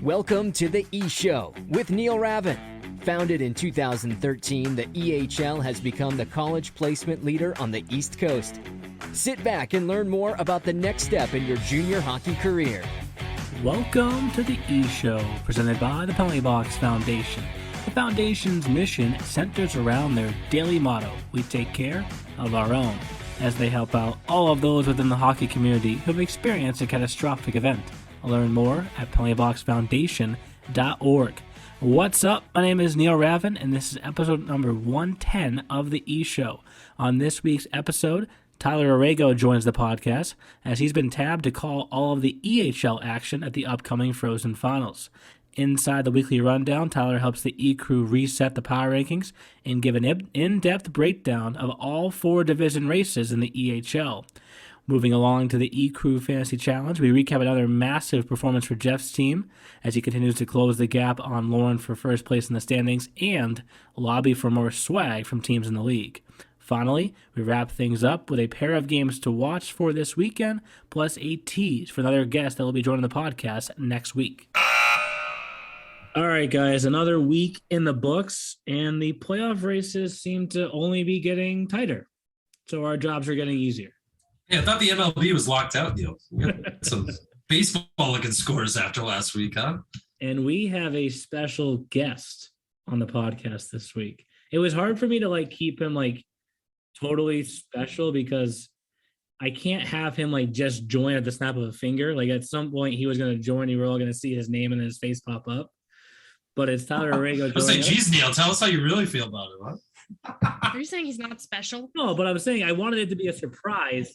Welcome to the E-Show with Neil Ravin. Founded in 2013, the EHL has become the college placement leader on the East Coast. Sit back and learn more about the next step in your junior hockey career. Welcome to the E-Show, presented by the Penalty Box Foundation. The Foundation's mission centers around their daily motto, we take care of our own, as they help out all of those within the hockey community who have experienced a catastrophic event. Learn more at penaltyboxfoundation.org. What's up? My name is Neil Ravin, and this is episode number 110 of the E-Show. On this week's episode, Tyler Aragao joins the podcast as he's been tabbed to call all of the EHL action at the upcoming Frozen Finals. Inside the weekly rundown, Tyler helps the Ecru reset the power rankings and give an in-depth breakdown of all 4 division races in the EHL. Moving along to the Ecru Fantasy Challenge, we recap another massive performance for Jeff's team as he continues to close the gap on Lauren for first place in the standings and lobby for more swag from teams in the league. Finally, we wrap things up with a pair of games to watch for this weekend, plus a tease for another guest that will be joining the podcast next week. All right, guys, another week in the books, and the playoff races seem to only be getting tighter, so our jobs are getting easier. Yeah, I thought the MLB was locked out, Neil. We got some baseball-looking scores after last week, huh? And we have a special guest on the podcast this week. It was hard for me to keep him totally special because I can't have him just join at the snap of a finger. At some point he was going to join. You were all going to see his name and his face pop up. But it's Tyler Aragao. I was like, geez, Neil, tell us how you really feel about it, huh? Are you saying he's not special? No, but I'm saying I wanted it to be a surprise.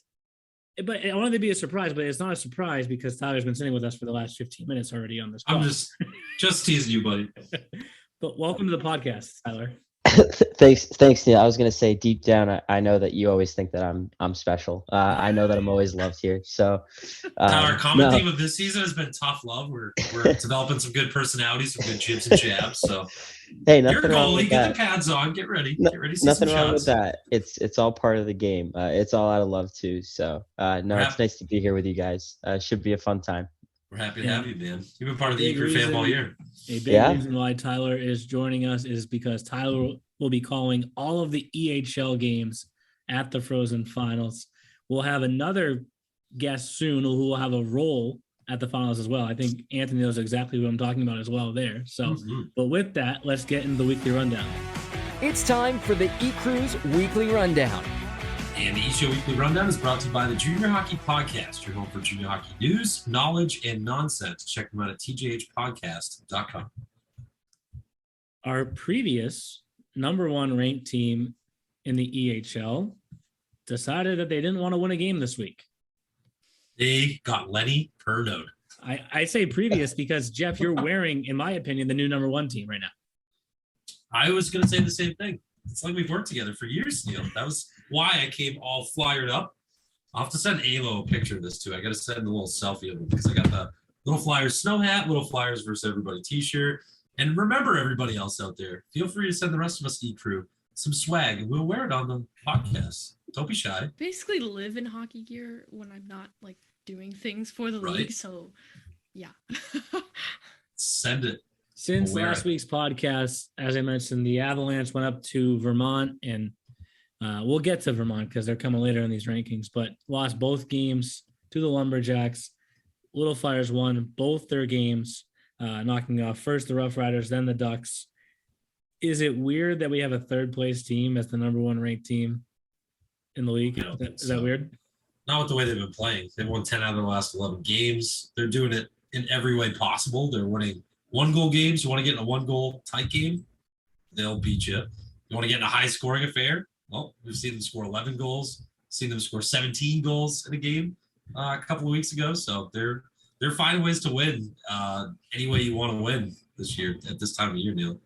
But I wanted it to be a surprise, but it's not a surprise because Tyler's been sitting with us for the last 15 minutes already on this call. I'm just teasing you, buddy. But welcome to the podcast, Tyler. Thanks, Neil. I was gonna say deep down, I know that you always think that I'm special. I know that I'm always loved here. So our common theme of this season has been tough love. We're developing some good personalities, some good jibs and jabs. So hey, you're a goalie. Get the pads on. Get ready. Get ready to see nothing some wrong shots. with that. It's all part of the game. It's all out of love too. So it's nice to be here with you guys. Should be a fun time. We're happy to have you, man. You've been part of the Ecru fam all year. A big reason why Tyler is joining us is because Tyler will be calling all of the EHL games at the Frozen Finals. We'll have another guest soon who will have a role at the finals as well. I think Anthony knows exactly what I'm talking about as well there. So, But with that, let's get into the weekly rundown. It's time for the Ecru's Weekly Rundown. And the E-Show Weekly Rundown is brought to you by the Junior Hockey Podcast, your home for junior hockey news, knowledge, and nonsense. Check them out at tjhpodcast.com. Our previous number 1 ranked team in the EHL decided that they didn't want to win a game this week. They got Lenny per node. I say previous because, Jeff, you're wearing, in my opinion, the new number 1 team right now. I was going to say the same thing. It's like we've worked together for years, Neil. That was why I came all flyered up. I'll have to send Alo a picture of this too. I got to send a little selfie of him because I got the Little Flyers snow hat, Little Flyers versus everybody t-shirt. And remember, everybody else out there, feel free to send the rest of us Ecru some swag and we'll wear it on the podcast. Don't be shy. Basically live in hockey gear when I'm not doing things for the league. So yeah. Send it. Since last week's podcast, as I mentioned, the Avalanche went up to Vermont, and we'll get to Vermont because they're coming later in these rankings, but lost both games to the Lumberjacks. Little Flyers won both their games, knocking off first the Rough Riders, then the Ducks. Is it weird that we have a third-place team as the number 1 ranked team in the league? Is that weird? Not with the way they've been playing. They've won 10 out of the last 11 games. They're doing it in every way possible. They're winning 1-goal games. You want to get in a 1-goal tight game, they'll beat you. You want to get in a high-scoring affair? Well, we've seen them score 11 goals, seen them score 17 goals in a game a couple of weeks ago. So they're finding ways to win any way you want to win this year at this time of year, Neil.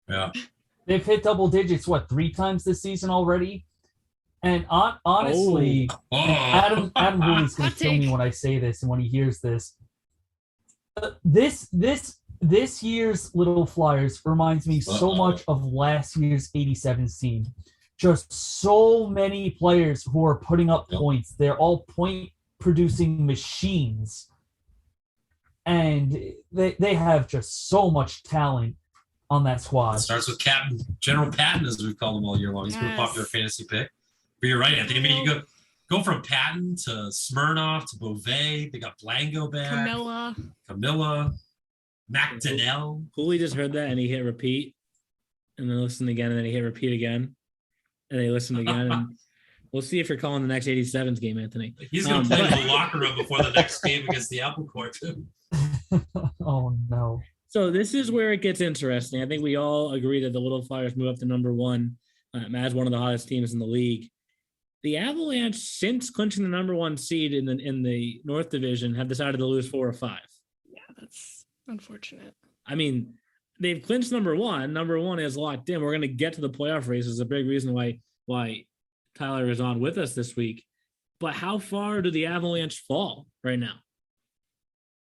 Yeah. They've hit double digits, 3 times this season already? And honestly, Adam Woolley's going to kill me when I say this and when he hears this. This year's Little Flyers reminds me so much of last year's 87 team. Just so many players who are putting up points. They're all point-producing machines. and they have just so much talent on that squad. It starts with Captain General Patton, as we've called him all year long. He's been a popular fantasy pick. But you're right, Anthony. I mean, you go from Patton to Smirnoff to Beauvais. They got Blanco back. Camilla. McDonnell. Hooley just heard that and he hit repeat, and then listened again, and then he hit repeat again, and then he listened again. And we'll see if you're calling the next 87s game, Anthony. He's going to play in the locker room before the next game against the Apple Court, too. Oh, no. So this is where it gets interesting. I think we all agree that the Little Flyers move up to number one as one of the hottest teams in the league. The Avalanche, since clinching the number one seed in the North Division, have decided to lose 4 or 5. Yeah, that's unfortunate. I mean, they've clinched number one. Number one is locked in. We're going to get to the playoff race. Is a big reason why Tyler is on with us this week. But how far do the Avalanche fall right now?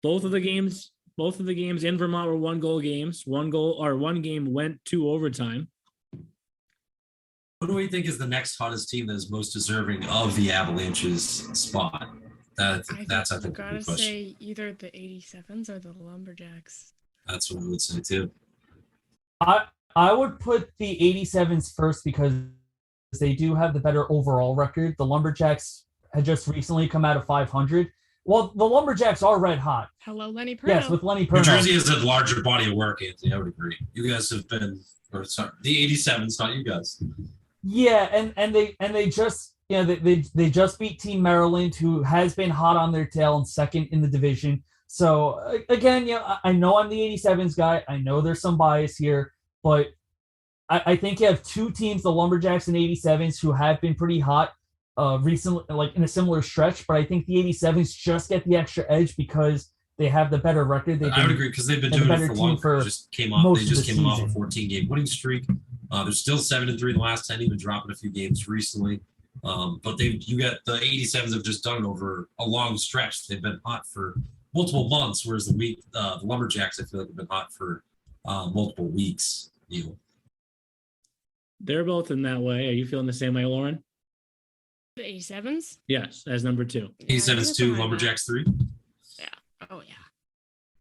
Both of the games in Vermont were 1-goal games. One game went to overtime. Who do we think is the next hottest team that is most deserving of the Avalanche's spot? That's I think I gotta say either the 87s or the Lumberjacks. That's what I would say too. I would put the 87s first because they do have the better overall record. The Lumberjacks had just recently come out of 500. Well, the Lumberjacks are red hot. Hello, Lenny Perno. Yes, with Lenny Perno. New Jersey has a larger body of work, Anthony. I would agree. You guys have been, the 87s, not you guys. Yeah, and they just they just beat Team Maryland, who has been hot on their tail and second in the division. So again, I know I'm the 87s guy. I know there's some bias here, but I think you have two teams, the Lumberjacks and 87s, who have been pretty hot recently, like in a similar stretch. But I think the 87s just get the extra edge because they have the better record. I would agree because they've been doing it for long. They just came off a 14-game winning streak. They're still 7-3 in the last 10, even dropping a few games recently. But you got the 87s have just done it over a long stretch. They've been hot for multiple months, whereas the Lumberjacks, I feel like, have been hot for multiple weeks. They're both in that way. Are you feeling the same way, Lauren? The 87s? Yes, as number 2. 87s 2, Lumberjacks 3. Yeah. Oh yeah.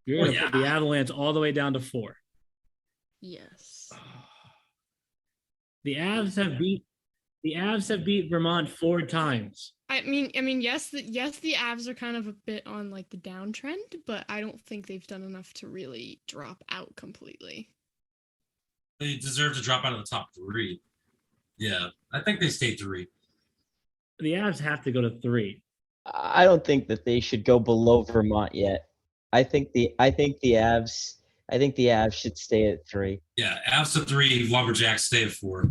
You're going to put the Avalanche all the way down to 4. Yes. The Avs have beat Vermont 4 times. I mean, yes, the Avs are kind of a bit on like the downtrend, but I don't think they've done enough to really drop out completely. They deserve to drop out of the top 3. Yeah, I think they stay 3. The Avs have to go to 3. I don't think that they should go below Vermont yet. I think the Avs should stay at 3. Yeah, Avs to 3, Lumberjacks stay at 4.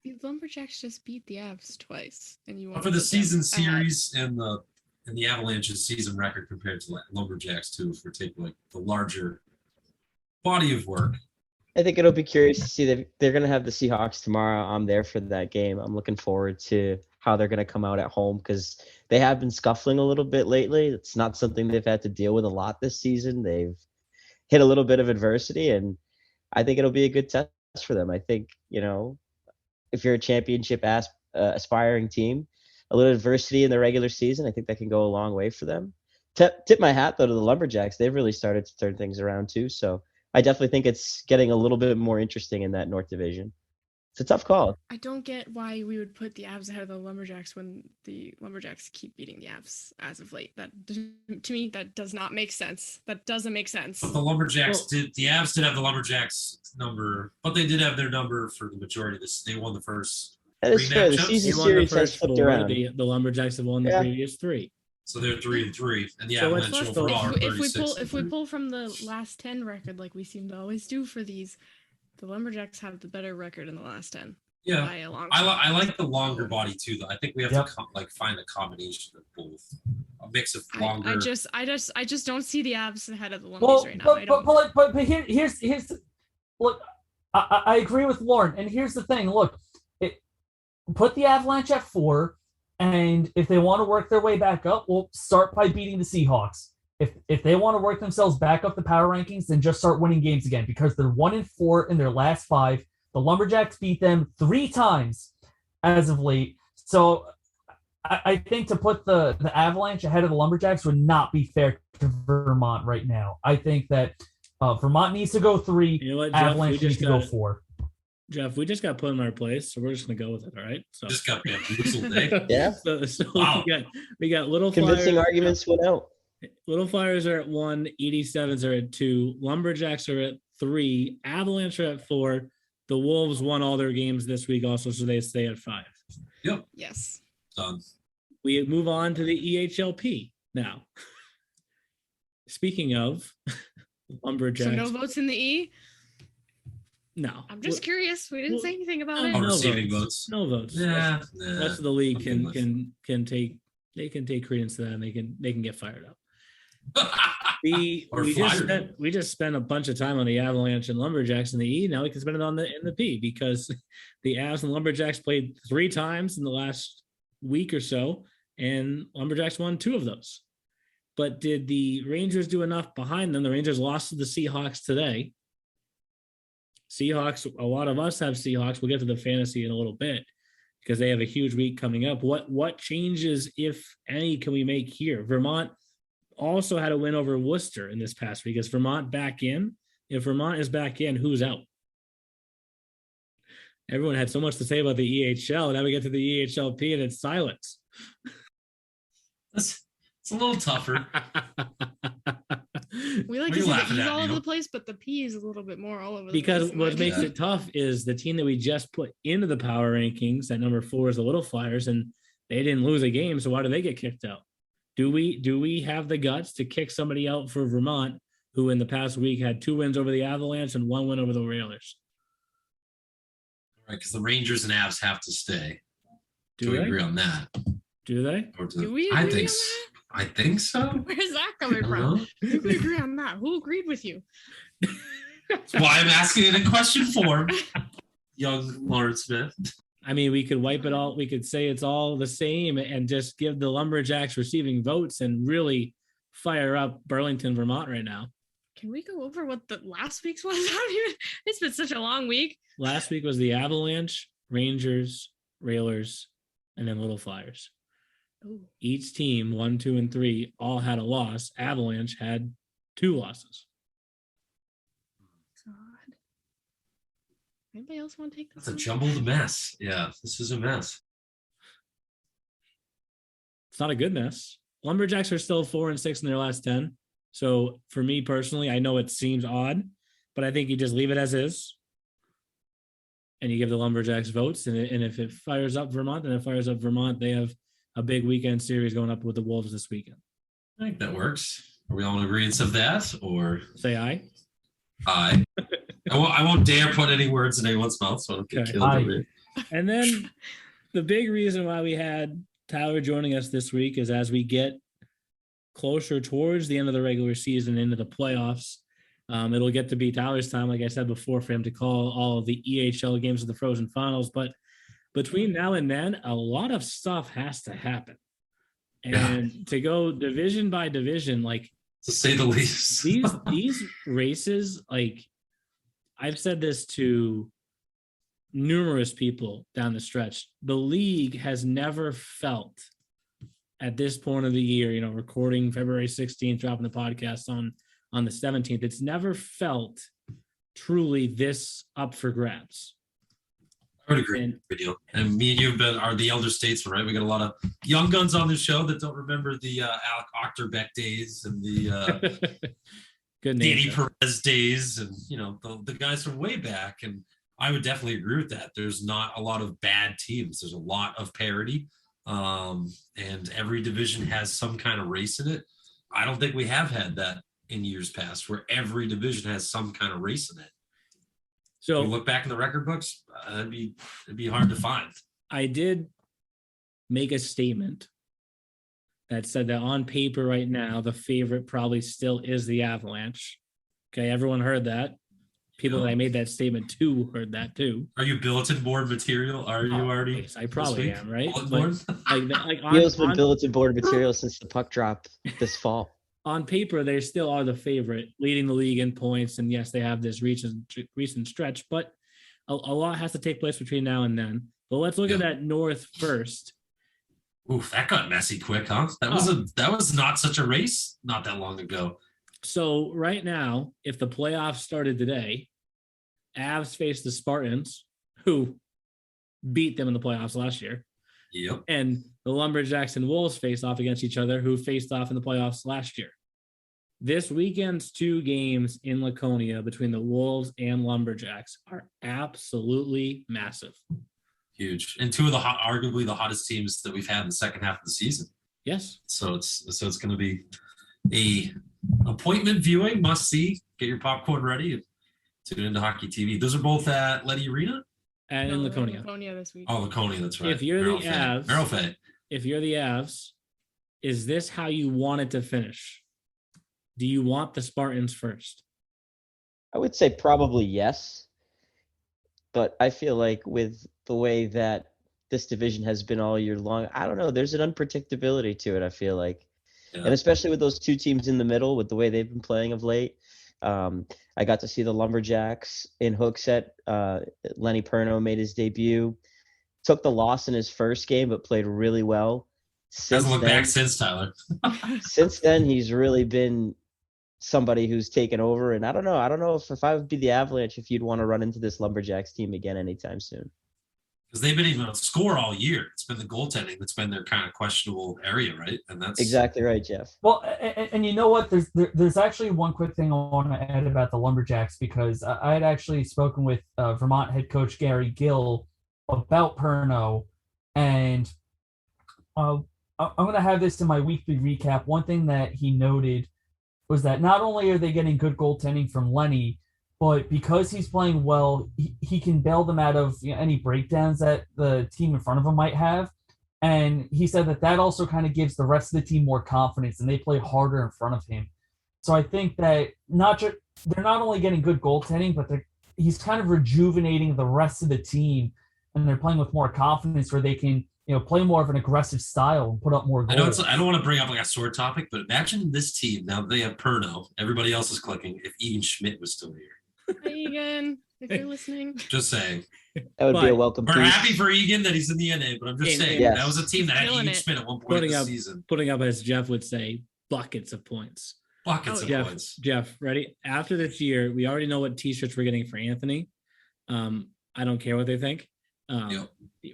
The Lumberjacks just beat the Avs twice, and you want for the season series and the Avalanche's season record compared to Lumberjacks too, if we're taking like the larger body of work. I think it'll be curious to see that they're going to have the Seahawks tomorrow. I'm there for that game. I'm looking forward to how they're going to come out at home because they have been scuffling a little bit lately. It's not something they've had to deal with a lot this season. They've hit a little bit of adversity, and I think it'll be a good test for them. I think, if you're a championship aspiring team, a little adversity in the regular season, I think that can go a long way for them. Tip my hat, though, to the Lumberjacks. They've really started to turn things around, too. So I definitely think it's getting a little bit more interesting in that North Division. It's a tough call. I don't get why we would put the Avs ahead of the Lumberjacks when the Lumberjacks keep beating the Avs as of late. To me, that does not make sense. That doesn't make sense. But the Avs did have the Lumberjacks number, but they did have their number for the majority of this. They won the first That is fair. The season series has flipped around. The Lumberjacks have won the previous 3. So they're 3-3, and the Avalanche overall are 36. If we pull from the last 10 record, like we seem to always do for these, the Lumberjacks have the better record in the last 10. Yeah, I like the longer body too, though. I think we have to find a combination of both, a mix of longer. I just don't see the Avs ahead of the Lumbies right now. But here's look. I agree with Lauren, and here's the thing. Look, put the Avalanche at 4, and if they want to work their way back up, we'll start by beating the Seahawks. If they want to work themselves back up the power rankings, then just start winning games again because they're 1-4 in their last 5. The Lumberjacks beat them 3 times as of late. So I think to put the Avalanche ahead of the Lumberjacks would not be fair to Vermont right now. I think that Vermont needs to go 3. You know what, Jeff? Avalanche needs to go 4. Jeff, we just got put in our place, so we're just gonna go with it. All right. So Just got bamboozled, eh? Yeah. So Wow. we got Little Convincing Flyers. arguments went out. Little Flyers are at 1, 87s are at 2, Lumberjacks are at 3, Avalanche are at 4. The Wolves won all their games this week also, so they stay at 5. Yep. Yes. Done. We move on to the EHLP now. Speaking of Lumberjacks, So no votes in the E. no. I'm just curious. We didn't say anything about it. Oh, No receiving votes. votes. No votes. Yeah. The rest of the league I'm good can take credence to that, and they can get fired up. We Or we just spent a bunch of time on the Avalanche and Lumberjacks in the E. Now we can spend it in the P, because the Avs and Lumberjacks played 3 times in the last week or so, and Lumberjacks won 2 of those. But did the Rangers do enough behind them? The Rangers lost to the Seahawks today. Seahawks, a lot of us have Seahawks. We'll get to the fantasy in a little bit because they have a huge week coming up. What changes, if any, can we make here? Vermont also had a win over Worcester in this past week. Is Vermont back in? If Vermont is back in, who's out? Everyone had so much to say about the EHL. Now we get to the EHLP and it's silence. It's a little tougher. We like What to are you see laughing the E's at, all over Neil? the place, but the P is a little bit more all over the Because place. in my what makes opinion. it tough is the team that we just put into the power rankings at number 4 is the Little Flyers, and they didn't lose a game. So why do they get kicked out? Do we have the guts to kick somebody out for Vermont, who in the past week had 2 wins over the Avalanche and 1 win over the Railers? Right, because the Rangers and Avs have to stay. Do we they? agree on that? Do they? Or Do we I agree think on so. I think so. Where's that coming I from? don't know. Who can agree on that? Who agreed with you? That's why I'm asking it in question form. Young Lawrence Smith. I mean, we could wipe it all. We could say it's all the same and just give the Lumberjacks receiving votes and really fire up Burlington, Vermont right now. Can we go over what the last week's was? I don't even. It's been such a long week. Last week was the Avalanche, Rangers, Railers, and then Little Flyers. Ooh. Each team, 1, 2, and 3, all had a loss. Avalanche had 2 losses. God. Anybody else want to take this? That's a one? jumbled mess. Yeah, this is a mess. It's not a good mess. Lumberjacks are still 4 and 6 in their last 10. So for me personally, I know it seems odd, but I think you just leave it as is. And you give the Lumberjacks votes. And if it fires up Vermont, then it fires up Vermont. They have a big weekend series going up with the Wolves this weekend. I think that works. Are we all in agreement of that? Or Say aye. I won't dare put any words in anyone's mouth, so I don't get Okay. killed Aye. over it. And then the big reason why we had Tyler joining us this week is as we get closer towards the end of the regular season into the playoffs, it'll get to be Tyler's time, like I said before, for him to call all of the EHL games of the Frozen Finals. But between now and then, a lot of stuff has to happen. And to go division by division, like To say the least. these races, like I've said this to numerous people down the stretch, the league has never felt at this point of the year, recording February 16th, dropping the podcast on the 17th, it's never felt truly this up for grabs. I would agree And- with you. And me and you are the elder statesmen, right? We got a lot of young guns on this show that don't remember the Alec Ochterbeck days and the Good name. Danny Jeff. Perez days and, the guys from way back. And I would definitely agree with that. There's not a lot of bad teams. There's a lot of parity. And every division has some kind of race in it. I don't think we have had that in years past where every division has some kind of race in it. So You look back in the record books, it'd be hard to find. I did make a statement that said that on paper right now, the favorite probably still is the Avalanche. Okay, everyone heard that. People that I made that statement to heard that too. Are you bulletin board material? Are you already? Yes, I probably this week? am, right? Bulletin But board? like Neil's been on, bulletin board material since the puck drop this fall. on paper, they still are the favorite, leading the league in points. And yes, they have this recent stretch, but a lot has to take place between now and then. But let's look at that North first. Oof, that got messy quick, huh? That was not such a race not that long ago. So right now, if the playoffs started today, Avs face the Spartans, who beat them in the playoffs last year. Yep. And the Lumberjacks and Wolves face off against each other, who faced off in the playoffs last year. This weekend's 2 games in Laconia between the Wolves and Lumberjacks are absolutely massive. Huge. And 2 of the arguably the hottest teams that we've had in the second half of the season. Yes. So it's going to be a appointment viewing, must see. Get your popcorn ready and tune into Hockey TV. Those are both at Letty Arena and in Laconia. Laconia this week. Oh, Laconia, that's right. If you're the Avs, if you're the Avs, is this how you want it to finish? Do you want the Spartans first? I would say probably yes. But I feel like with the way that this division has been all year long, I don't know. There's an unpredictability to it, I feel like. Yeah. And especially with those 2 teams in the middle, with the way they've been playing of late. I got to see the Lumberjacks in Hookset. Lenny Perno made his debut. Took the loss in his first game, but played really well. Hasn't looked back since, Tyler. Since then, he's really been somebody who's taken over. And I don't know if I would be the Avalanche, if you'd want to run into this Lumberjacks team again anytime soon. Because they've been able to score all year. It's been the goaltending that's been their kind of questionable area, right? And that's exactly right, Jeff. Well, and you know what? There's actually one quick thing I want to add about the Lumberjacks, because I had actually spoken with Vermont head coach Gary Gill about Perno, and I'm going to have this in my weekly recap. One thing that he noted was that not only are they getting good goaltending from Lenny, but because he's playing well, he can bail them out of any breakdowns that the team in front of him might have. And he said that also kind of gives the rest of the team more confidence, and they play harder in front of him. So I think that they're not only getting good goaltending, but he's kind of rejuvenating the rest of the team, and they're playing with more confidence where they can play more of an aggressive style and put up more goals. I don't want to bring up like a sore topic, but imagine this team, now that they have Perno, everybody else is clicking, if Egan Schmidt was still here. Hi, Egan, if you're listening. Just saying. That would be a welcome We're happy for Egan that he's in the NA, but I'm just saying, that was a team that had Egan Schmidt at one point in the season. Putting up, as Jeff would say, buckets of points. Buckets of points. Jeff, ready? After this year, we already know what t-shirts we're getting for Anthony. I don't care what they think.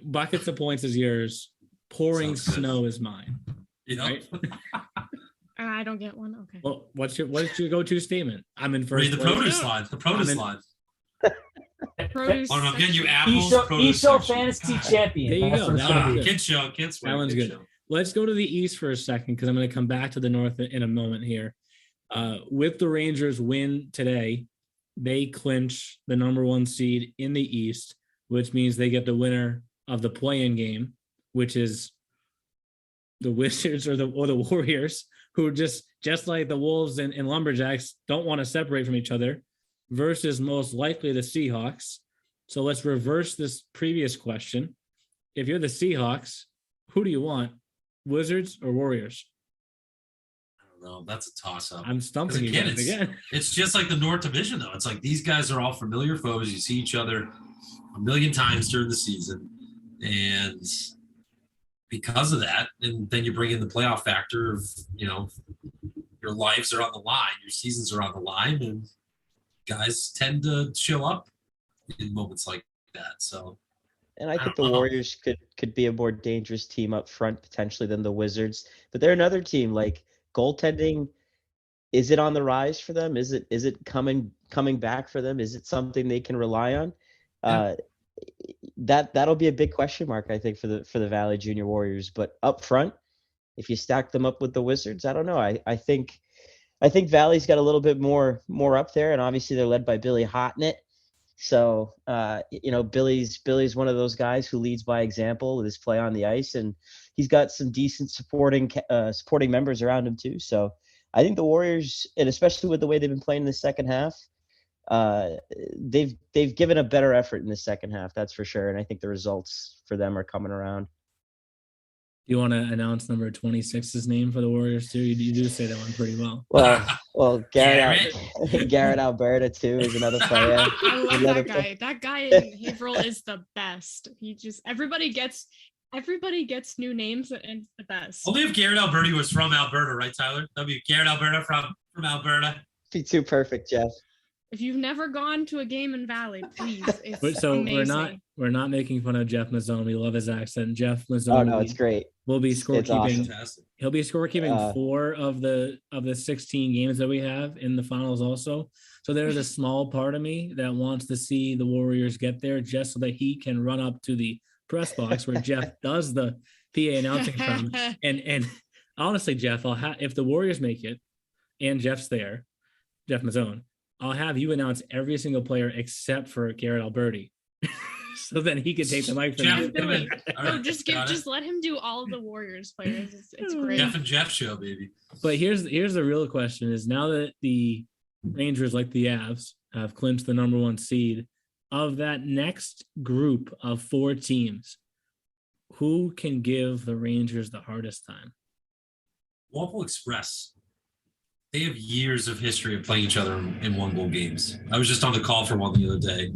Buckets of points is yours. Pouring snow is mine. Right? I don't get one. Okay. Well, what's your go-to statement? I'm in first. Read the produce line. The produce line. Produce. Oh, no, I'm getting you apples. E-show fantasy champion. There you go. Kid show. Kids. That one's good. Let's go to the East for a second, because I'm going to come back to the North in a moment here. With the Rangers win today, they clinch the number 1 seed in the East, which means they get the winner of the play-in game, which is the Wizards or the Warriors, who just like the Wolves and Lumberjacks don't want to separate from each other, versus most likely the Seahawks. So let's reverse this previous question. If you're the Seahawks, who do you want, Wizards or Warriors? I don't know. That's a toss-up. I'm stumping you again. It's just like the North Division, though. It's like these guys are all familiar foes. You see each other a million times during the season. And because of that, and then you bring in the playoff factor of, your lives are on the line, your seasons are on the line, and guys tend to show up in moments like that. So, and I think the Warriors could be a more dangerous team up front potentially than the Wizards, but they're another team. Like, goaltending, is it on the rise for them? Is it coming back for them? Is it something they can rely on? Yeah. That'll be a big question mark, I think, for the Valley Junior Warriors. But up front, if you stack them up with the Wizards, I don't know. I think Valley's got a little bit more up there, and obviously they're led by Billy Hotnett. So Billy's one of those guys who leads by example with his play on the ice, and he's got some decent supporting members around him too. So I think the Warriors, and especially with the way they've been playing in the second half, they've given a better effort in the second half, that's for sure. And I think the results for them are coming around. You want to announce number 26's name for the Warriors too? You do say that one pretty well. Well, Garrett Alberta too is another player. I love that guy. That guy in Haverhill is the best. Everybody gets Everybody gets new names and it's the best. Only if Garrett Alberti was from Alberta, right, Tyler? That'd be Garrett Alberta from Alberta. Be too perfect, Jeff. If you've never gone to a game in Valley, please. It's So amazing. we're not making fun of Jeff Mazzone. We love his accent. Jeff Mazzone. Oh no, it's great. Will be It's scorekeeping. awesome. He'll be scorekeeping 4 of the 16 games that we have in the finals also. So there's a small part of me that wants to see the Warriors get there just so that he can run up to the press box where Jeff does the PA announcing from. And honestly, Jeff, if the Warriors make it and Jeff's there, Jeff Mazzone, I'll have you announce every single player except for Garrett Alberti. So then he can take the mic from Jeff, you. No, just let him do all of the Warriors players. It's great. Jeff and Jeff show, baby. But here's the real question is now that the Rangers, like the Avs, have clinched the number 1 seed, of that next group of 4 teams, who can give the Rangers the hardest time? Waffle Express. They have years of history of playing each other in 1-goal games. I was just on the call for one the other day.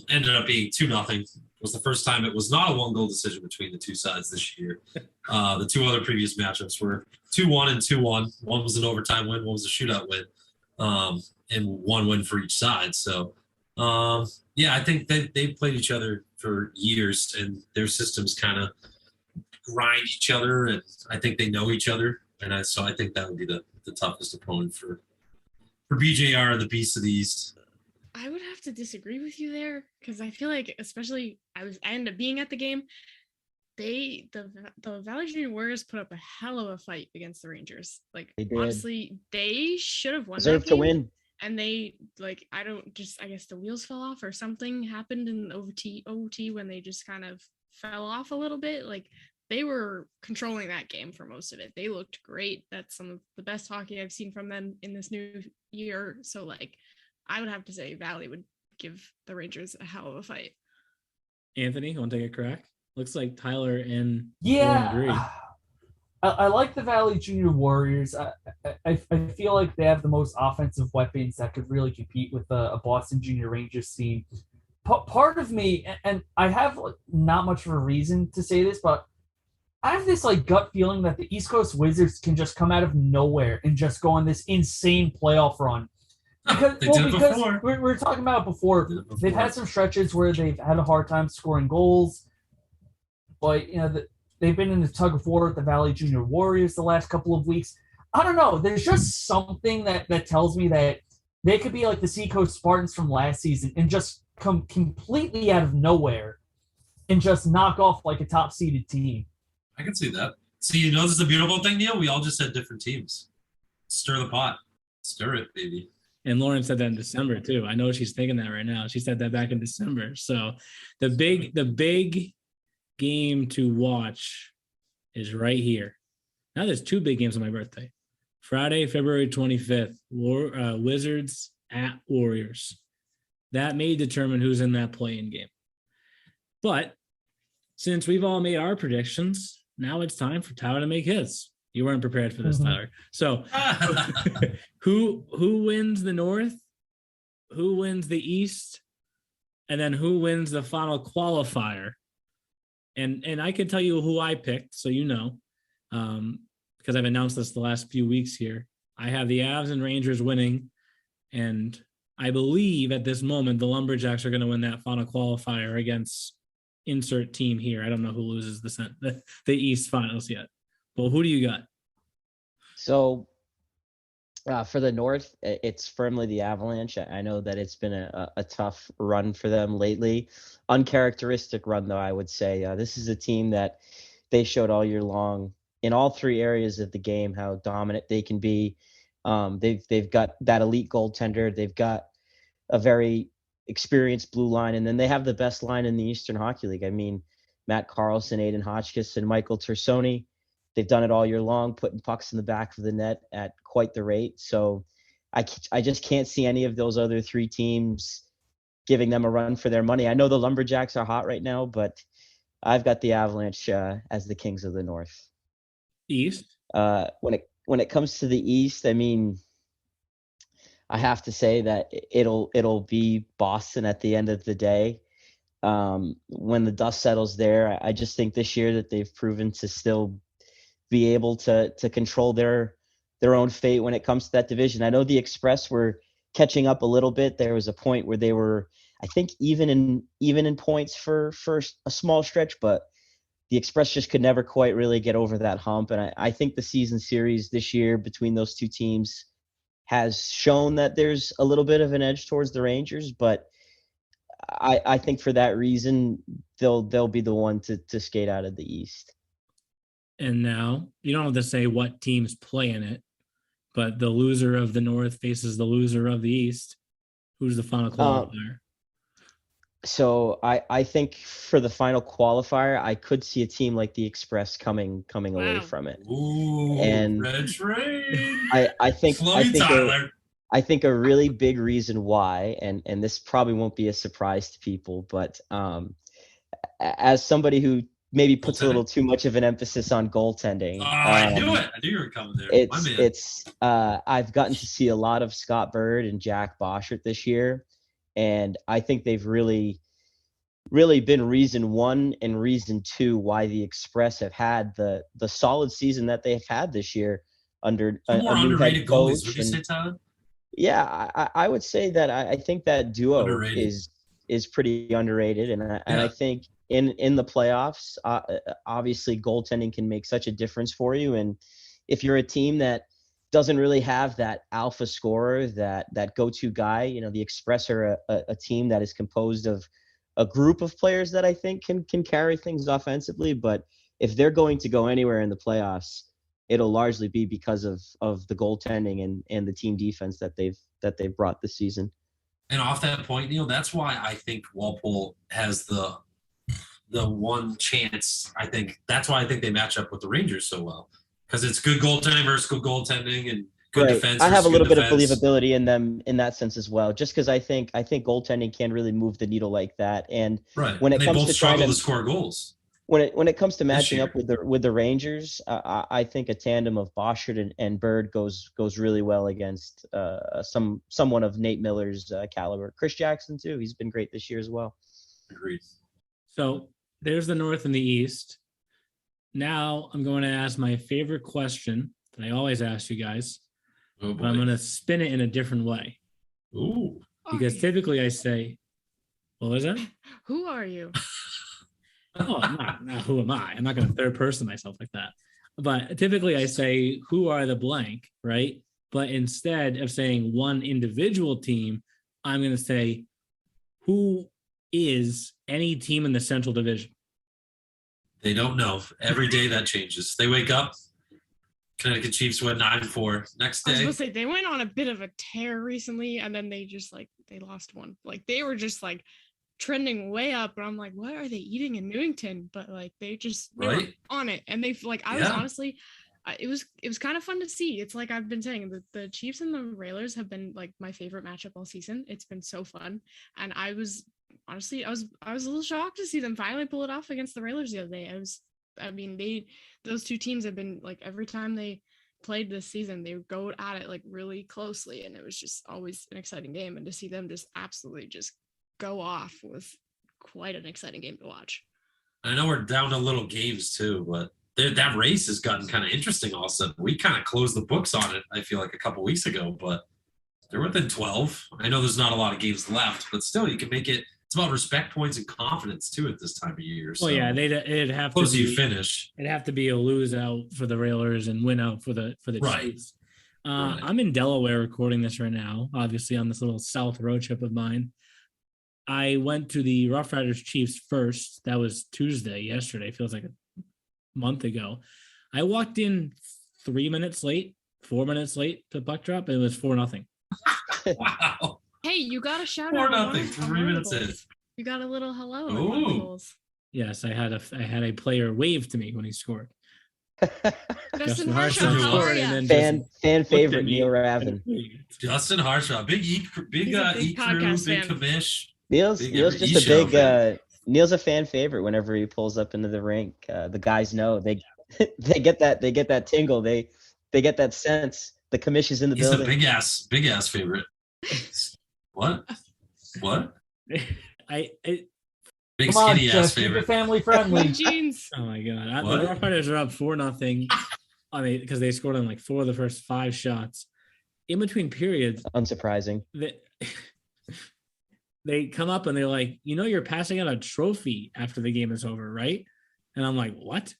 Ended up being 2-0. It was the first time it was not a 1-goal decision between the two sides this year. The 2 other previous matchups were 2-1 and 2-1. One was an overtime win, one was a shootout win, and 1 win for each side. So, I think they've played each other for years, and their systems kind of grind each other, and I think they know each other. And so I think that would be the toughest opponent for BJR, the Beast of the East. I would have to disagree with you there because I feel like, especially I ended up being at the game. The Valley Junior Warriors put up a hell of a fight against the Rangers. Like honestly, they should have won. Deserved that game, to win. and they I guess the wheels fell off or something happened in OT when they just kind of fell off a little bit. Like they were controlling that game for most of it. They looked great. That's some of the best hockey I've seen from them in this new year. So I would have to say Valley would give the Rangers a hell of a fight. Anthony, you want to take a crack? Looks like Tyler and Yeah, agree. I like the Valley Junior Warriors. I feel like they have the most offensive weapons that could really compete with a Boston Junior Rangers team. Part of me, and I have not much of a reason to say this, but I have this gut feeling that the East Coast Wizards can just come out of nowhere and just go on this insane playoff run. Because we were talking about it before. They've had some stretches where they've had a hard time scoring goals, but they've been in the tug of war with the Valley Junior Warriors the last couple of weeks. I don't know. There's just something that tells me that they could be like the Seacoast Spartans from last season and just come completely out of nowhere and just knock off a top-seeded team. I can see that. See, this is the beautiful thing, Neil? We all just had different teams. Stir the pot. Stir it, baby. And Lauren said that in December too. I know she's thinking that right now. She said that back in December. So the big game to watch is right here. Now there's 2 big games on my birthday. Friday, February 25th, Wizards at Warriors. That may determine who's in that play-in game. But since we've all made our predictions, now it's time for Tyler to make his. You weren't prepared for this, Tyler. So who wins the North? Who wins the East? And then who wins the final qualifier? And I can tell you who I picked, so because I've announced this the last few weeks here. I have the Avs and Rangers winning, and I believe at this moment the Lumberjacks are going to win that final qualifier against insert team here. I don't know who loses the East finals yet. Well, who do you got? So for the North, it's firmly the Avalanche. I know that it's been a tough run for them lately. Uncharacteristic run, though, I would say. This is a team that they showed all year long in all 3 areas of the game how dominant they can be. They've got that elite goaltender. They've got a very experienced blue line, and then they have the best line in the Eastern Hockey League. I mean, Matt Carlson, Aiden Hotchkiss, and Michael Tersoni. They've done it all year long, putting pucks in the back of the net at quite the rate. So I just can't see any of those other 3 teams giving them a run for their money. I know the Lumberjacks are hot right now, but I've got the Avalanche as the kings of the North. East? When it comes to the East, I mean, I have to say that it'll be Boston at the end of the day. when the dust settles there. I just think this year that they've proven to still be able to control their own fate when it comes to that division. I know the Express were catching up a little bit. There was a point where they were, I think, even in points for a small stretch, but the Express just could never quite really get over that hump. And I think the season series this year between those two teams has shown that there's a little bit of an edge towards the Rangers, but I think for that reason they'll be the one to skate out of the East. And now you don't have to say what teams play in it, but the loser of the North faces the loser of the East. Who's the final qualifier? So I think for the final qualifier, I could see a team like the Express coming away from it. Ooh, and Red Train. I think Tyler. I think a really big reason why, and this probably won't be a surprise to people, but as somebody who maybe puts a little too much of an emphasis on goaltending. I knew it. I knew you were coming there. I've gotten to see a lot of Scott Bird and Jack Boschert this year, and I think they've really been reason one and reason two why the Express have had the solid season that they've had this year under a new head coach. Would you say, Tyler? Yeah, I would say that I think that duo Underrated. is pretty underrated, and I think in the playoffs, obviously goaltending can make such a difference for you. And if you're a team that doesn't really have that alpha scorer, that go-to guy, the Express are a team that is composed of a group of players that I think can carry things offensively. But if they're going to go anywhere in the playoffs, it'll largely be because of the goaltending and the team defense that they've brought this season. And off that point, Neil, that's why I think Walpole has the one chance. I think that's why I think they match up with the Rangers so well, because it's good goaltending versus good goaltending and good defense. I have a little bit of believability in them in that sense as well, just because I think goaltending can really move the needle like that. And when it comes to struggle to score goals. When it comes to matching up with the Rangers, I think a tandem of Boschert and Bird goes really well against someone of Nate Miller's caliber. Chris Jackson too. He's been great this year as well. Agreed. So there's the North and the East. Now I'm going to ask my favorite question that I always ask you guys, but I'm going to spin it in a different way. Ooh. Because typically I say, what was that? Who are you? Oh, not who am I? I'm not going to third person myself like that. But typically I say, who are the blank, right? But instead of saying one individual team, I'm going to say, who is any team in the Central Division? They don't know. Every day that changes. They wake up, Connecticut Chiefs win 9-4. Next day. I was going to say, they went on a bit of a tear recently, and then they just, they lost one. They were just, trending way up, and I'm like, what are they eating in Newington? But they just were on it, and they was honestly, it was kind of fun to see. It's like I've been saying, the Chiefs and the Railers have been my favorite matchup all season. It's been so fun, and I was honestly I was a little shocked to see them finally pull it off against the Railers the other day. Those two teams have been every time they played this season, they go at it really closely, and it was just always an exciting game, and to see them just absolutely just go off was quite an exciting game to watch. I know we're down to little games too, but that race has gotten kind of interesting all of a sudden. We kind of closed the books on it, I feel like, a couple weeks ago, but they're within 12. I know there's not a lot of games left, but still you can make it. It's about respect points and confidence too at this time of year. So yeah, it'd have to be, you finish. It'd have to be a lose out for the Railers and win out for the Chiefs. Right. I'm in Delaware recording this right now, obviously on this little South road trip of mine. I went to the Rough Riders Chiefs first. That was yesterday. Feels like a month ago. I walked in 4 minutes late to puck drop. It was 4-0. Wow. Hey, you got a shout out. 4-0, 3 minutes in. You got a little hello. Ooh. Yes, I had a player wave to me when he scored. Justin Harshaw, fan favorite Neil Raven. Justin Harshaw, big Ecru, big commish. Neil's just a big Neil's a fan favorite whenever he pulls up into the rink. The guys know they get that tingle, they get that sense. The commish is in the building. He's a big ass favorite. What? Big Come on, skinny ass Jeff, keep it favorite. family friendly. Jeans. Oh my god, What? the Rough Riders are up 4-0. I mean, because they scored on like 4 of the first 5 shots. In between periods, Unsurprising. they come up and they're like, you're passing out a trophy after the game is over, right? And I'm like, what?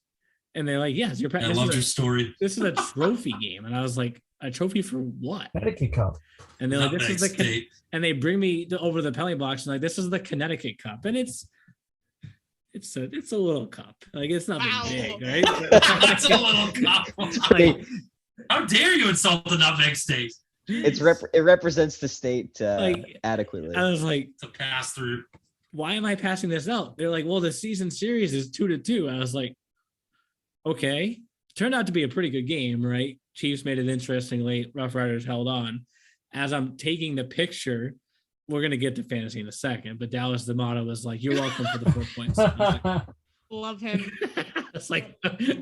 And they're like, yes, you're. I loved your story. This is a trophy game, and I was like, a trophy for what? Connecticut Cup. And they're like, this is the. State. And they bring me over the penalty box, and like, this is the Connecticut Cup, and it's a little cup, like it's nothing Wow. big, right? That's a little cup. Like, How dare you insult the Nutmeg State? It represents the state Like, adequately. I was like, To pass through. why am I passing this out? They're like, well, the season series is 2-2. I was like, okay. Turned out to be a pretty good game, right? Chiefs made it interesting late. Rough Riders held on. As I'm taking the picture, we're gonna get to fantasy in a second, but Dallas the motto was like, "You're welcome for the 4 points." I was like, Love him. it's like,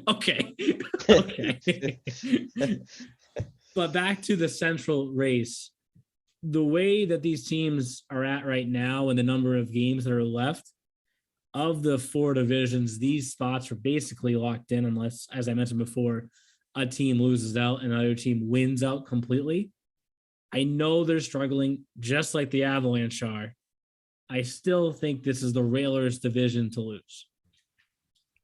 okay, okay. But back to the central race. The way that these teams are at right now and the number of games that are left, of the 4 divisions, these spots are basically locked in unless, as I mentioned before, a team loses out and another team wins out completely. I know they're struggling just like the Avalanche are. I still think this is the Railers division to lose.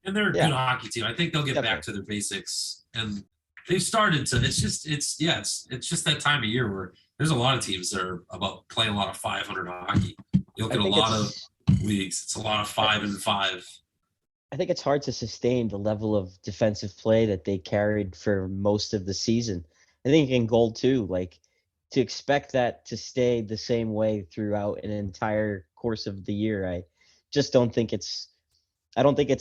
And they're a Yeah. good hockey team. I think they'll get back to their basics. And they've started to. It's just that time of year where there's a lot of teams that are about playing a lot of 500 hockey. You look at a lot of leagues. It's a lot of 5-5. I think it's hard to sustain the level of defensive play that they carried for most of the season. I think in goal too, like to expect that to stay the same way throughout an entire course of the year, I just don't think it's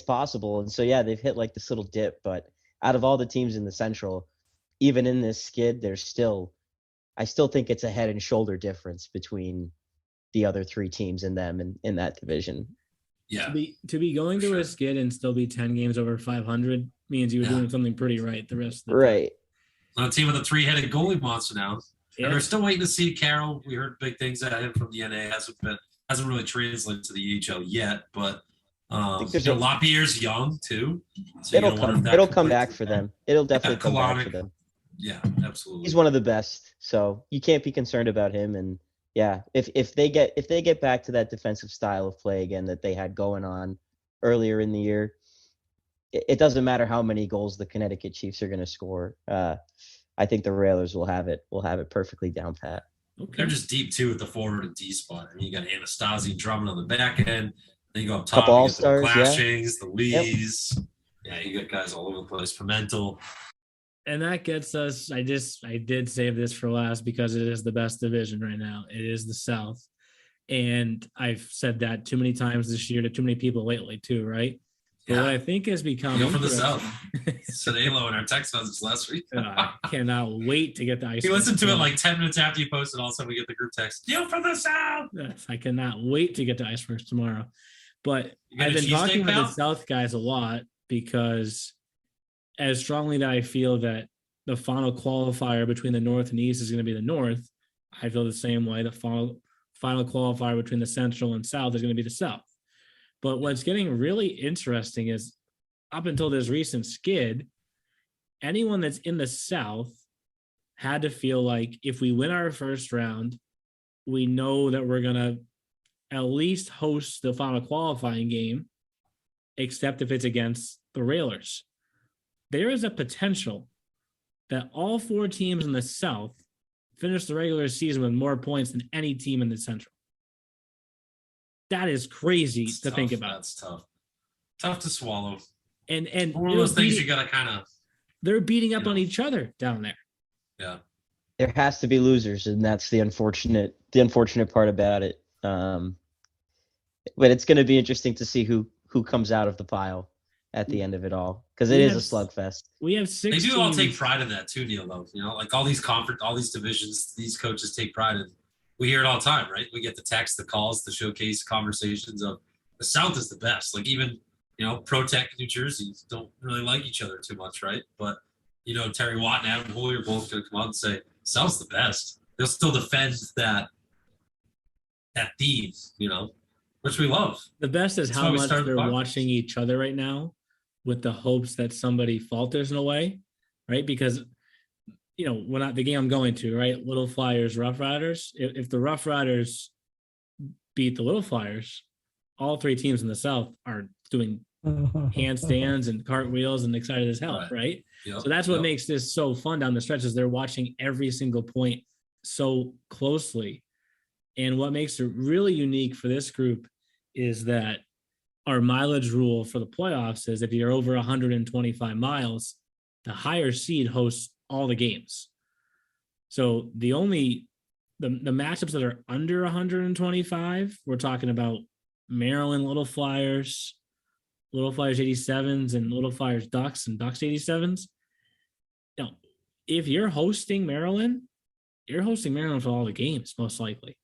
possible. And so, yeah, they've hit like this little dip, but out of all the teams in the Central, even in this skid, I still think it's a head and shoulder difference between the other 3 teams and them in that division. Yeah. To be going through a skid and still be 10 games over 500 means you were doing something pretty right the rest of the time. Right. On a team with a 3-headed goalie monster now. Yeah. And we're still waiting to see Carroll. We heard big things at him from the NA. Hasn't really translated to the EHL yet, but Lapierre's young too. So it'll come back for them. It'll definitely come back for them. Yeah, absolutely. He's one of the best, so you can't be concerned about him. And yeah, if they get back to that defensive style of play again that they had going on earlier in the year, it doesn't matter how many goals the Connecticut Chiefs are going to score. I think the Railers will have it perfectly down pat. Okay. They're just deep too at the forward and D spot. I mean, you got Anastasi and Drummond on the back end. Then you go up top. Couple you all-stars, get the Clashings, the Lees. Yep. Yeah, you got guys all over the place. Pimentel. And that gets us. I did save this for last because it is the best division right now. It is the South, and I've said that too many times this year to too many people lately too. Right. But what I think has become from the South. Said Alo in our text message last week. I cannot wait to get the ice. He listened to it like 10 minutes after you posted. All of a sudden, we get the group text. You from the South. Yes, I cannot wait to get to Icebergs tomorrow. But I've been talking with the South guys a lot because as strongly that I feel that the final qualifier between the North and East is going to be the North, I feel the same way. The final qualifier between the Central and South is going to be the South. But what's getting really interesting is up until this recent skid, anyone that's in the South had to feel like if we win our first round, we know that we're going to at least host the final qualifying game, except if it's against the Railers. There is a potential that all 4 teams in the South finish the regular season with more points than any team in the Central. That is crazy to think about. That's tough. Tough to swallow. And one of those things you gotta kind of. They're beating up on each other down there. Yeah. There has to be losers, and that's the unfortunate part about it. But it's going to be interesting to see who comes out of the pile at the end of it all, because it is a slugfest. We have 6. They do all take pride in that too, Neil. Though like all these divisions, these coaches take pride in. We hear it all the time, right? We get the texts, the calls, the showcase conversations of the South is the best. Like even, Pro Tech New Jersey don't really like each other too much, right? But, Terry Watt and Adam Hooley are both going to come out and say, South's the best. They'll still defend that theme, which we love. The best is That's how why we much started the they're podcast. watching each other right now with the hopes that somebody falters in a way, right? Because, when the game I'm going to, right, Little Flyers, Rough Riders, if the Rough Riders beat the Little Flyers, all three teams in the South are doing handstands and cartwheels and excited as hell, right? Yep. So that's what makes this so fun down the stretch is they're watching every single point so closely. And what makes it really unique for this group is that our mileage rule for the playoffs is if you're over 125 miles, the higher seed hosts all the games. So the matchups that are under 125, we're talking about Maryland Little Flyers 87s, and Little Flyers Ducks and Ducks 87s. If you're hosting Maryland, you're hosting Maryland for all the games, most likely.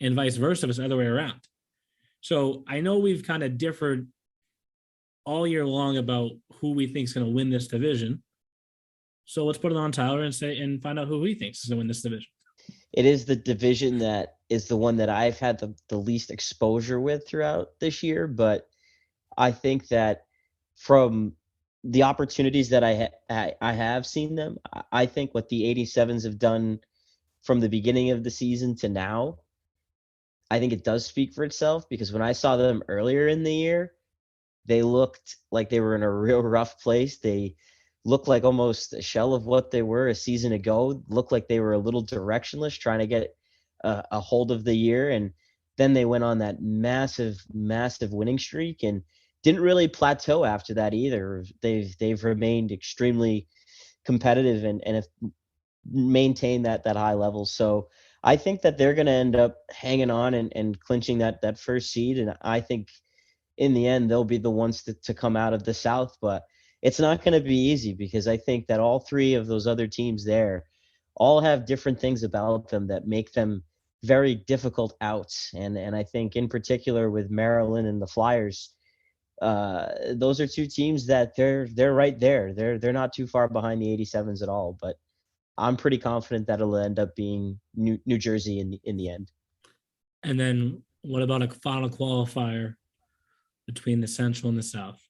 And vice versa if it's the other way around. So I know we've kind of differed all year long about who we think is going to win this division. So let's put it on Tyler and find out who he thinks is going to win this division. It is the division that is the one that I've had the least exposure with throughout this year, but I think that from the opportunities that I have seen them, I think what the 87s have done from the beginning of the season to now, I think it does speak for itself, because when I saw them earlier in the year, they looked like they were in a real rough place. They looked like almost a shell of what they were a season ago, looked like they were a little directionless, trying to get a hold of the year. And then they went on that massive winning streak and didn't really plateau after that either. They've remained extremely competitive and have maintained that high level. So I think that they're going to end up hanging on and clinching that first seed. And I think in the end, they'll be the ones to come out of the South. But it's not going to be easy, because I think that all three of those other teams there all have different things about them that make them very difficult outs. And I think in particular with Maryland and the Flyers, those are two teams that they're right there. They're not too far behind the 87s at all. But I'm pretty confident that it'll end up being New Jersey in the end. And then what about a final qualifier between the Central and the South?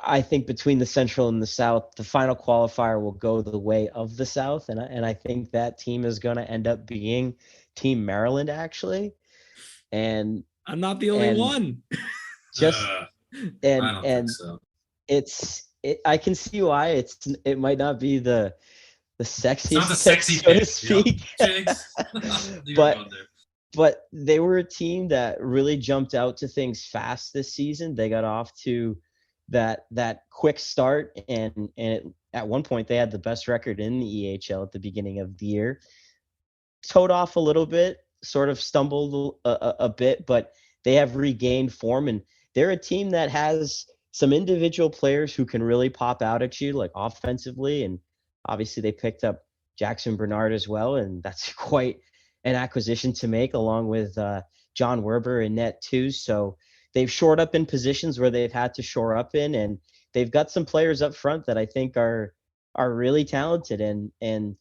I think between the Central and the South, the final qualifier will go the way of the South, and I think that team is going to end up being Team Maryland, actually. And I'm not the only one. Just I don't think so. I can see why it might not be the sexiest, It's not the sexy so to pick, speak. Yep. But they were a team that really jumped out to things fast this season. They got off to that quick start, and at one point they had the best record in the EHL at the beginning of the year. Towed off a little bit, sort of stumbled a bit, but they have regained form, and they're a team that has some individual players who can really pop out at you, like offensively. And obviously they picked up Jackson Bernard as well, and that's quite an acquisition to make, along with John Werber in net too. So they've shored up in positions where they've had to shore up in, and they've got some players up front that I think are really talented, and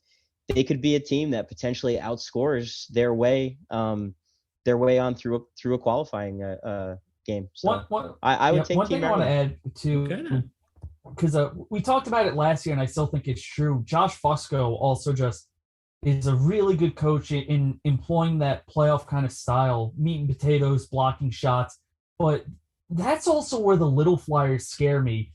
they could be a team that potentially outscores their way on through a qualifying game. So I would take one Team thing I want to Maryland. add to, because we talked about it last year, and I still think it's true. Josh Fusco also just is a really good coach in employing that playoff kind of style, meat and potatoes, blocking shots. But that's also where the Little Flyers scare me.